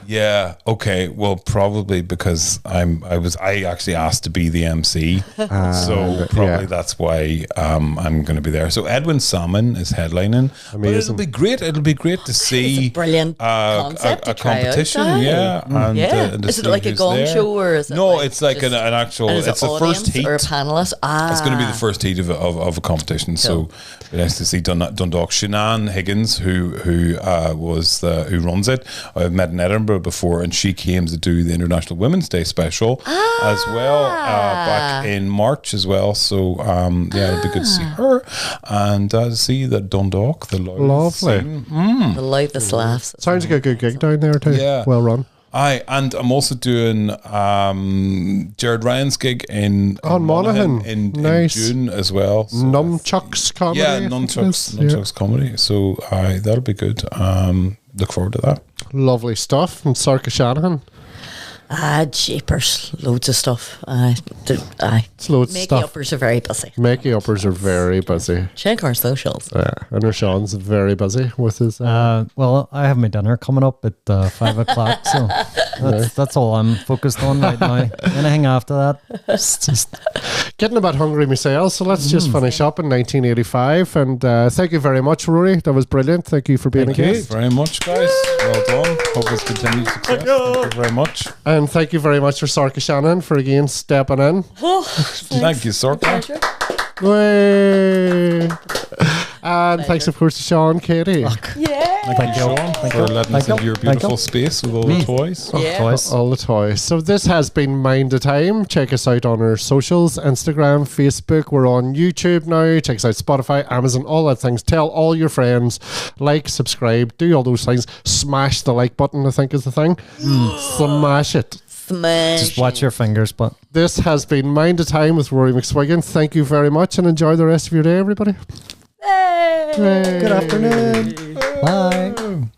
Yeah. Okay. Well, probably because I actually asked to be the MC, so probably that's why I'm going to be there. So Edwin Salmon is headlining. Amazing. But it'll be great. It'll be great to see it's a brilliant concept a competition. And is it like a gong show or is it? No, like it's like an actual. It's the first heat or a panelist. It's going to be the first heat of a competition. Cool. So it's nice to see Dundalk. Shanann Higgins, who runs it, I've met in Edinburgh before, and she came to do the International Women's Day special as well back in March as well. So it'll be good to see her and see the Dundalk, the lovely, the loudest laughs. Sounds like a good gig down there too. Yeah, well run. And I'm also doing Jared Ryan's gig in Monaghan in June as well. So Nunchucks comedy. Yeah, Nunchucks comedy. So that'll be good. Look forward to that. Lovely stuff. And Sarka Shanahan. Jeepers, loads of stuff. It's loads of stuff. Makey-uppers are very busy. Makey-uppers are very busy. Check our socials. Yeah, and Sean's very busy with his... well, I have my dinner coming up at 5 o'clock, so that's all I'm focused on right now. Anything after that, it's just... Getting a bit hungry myself, so let's just finish up in 1985. And thank you very much, Rory. That was brilliant. Thank you for being a guest. Thank you very much, guys. Well done. Hope it's continued success. Thank you very much. And thank you very much for Sarka Shannon for again stepping in. Thank you, Sarka. And thanks, of course, to Sean, Katie. Thank you, Sean, for letting us into your beautiful space with all the toys. All the toys. So this has been Mind the Time. Check us out on our socials, Instagram, Facebook. We're on YouTube now. Check us out Spotify, Amazon, all that things. Tell all your friends. Like, subscribe, do all those things. Smash the like button, I think is the thing. Smash it. Just watch your fingers, but this has been Mind the Time with Rory McSwiggan. Thank you very much and enjoy the rest of your day, everybody. Hey. Good afternoon. Bye.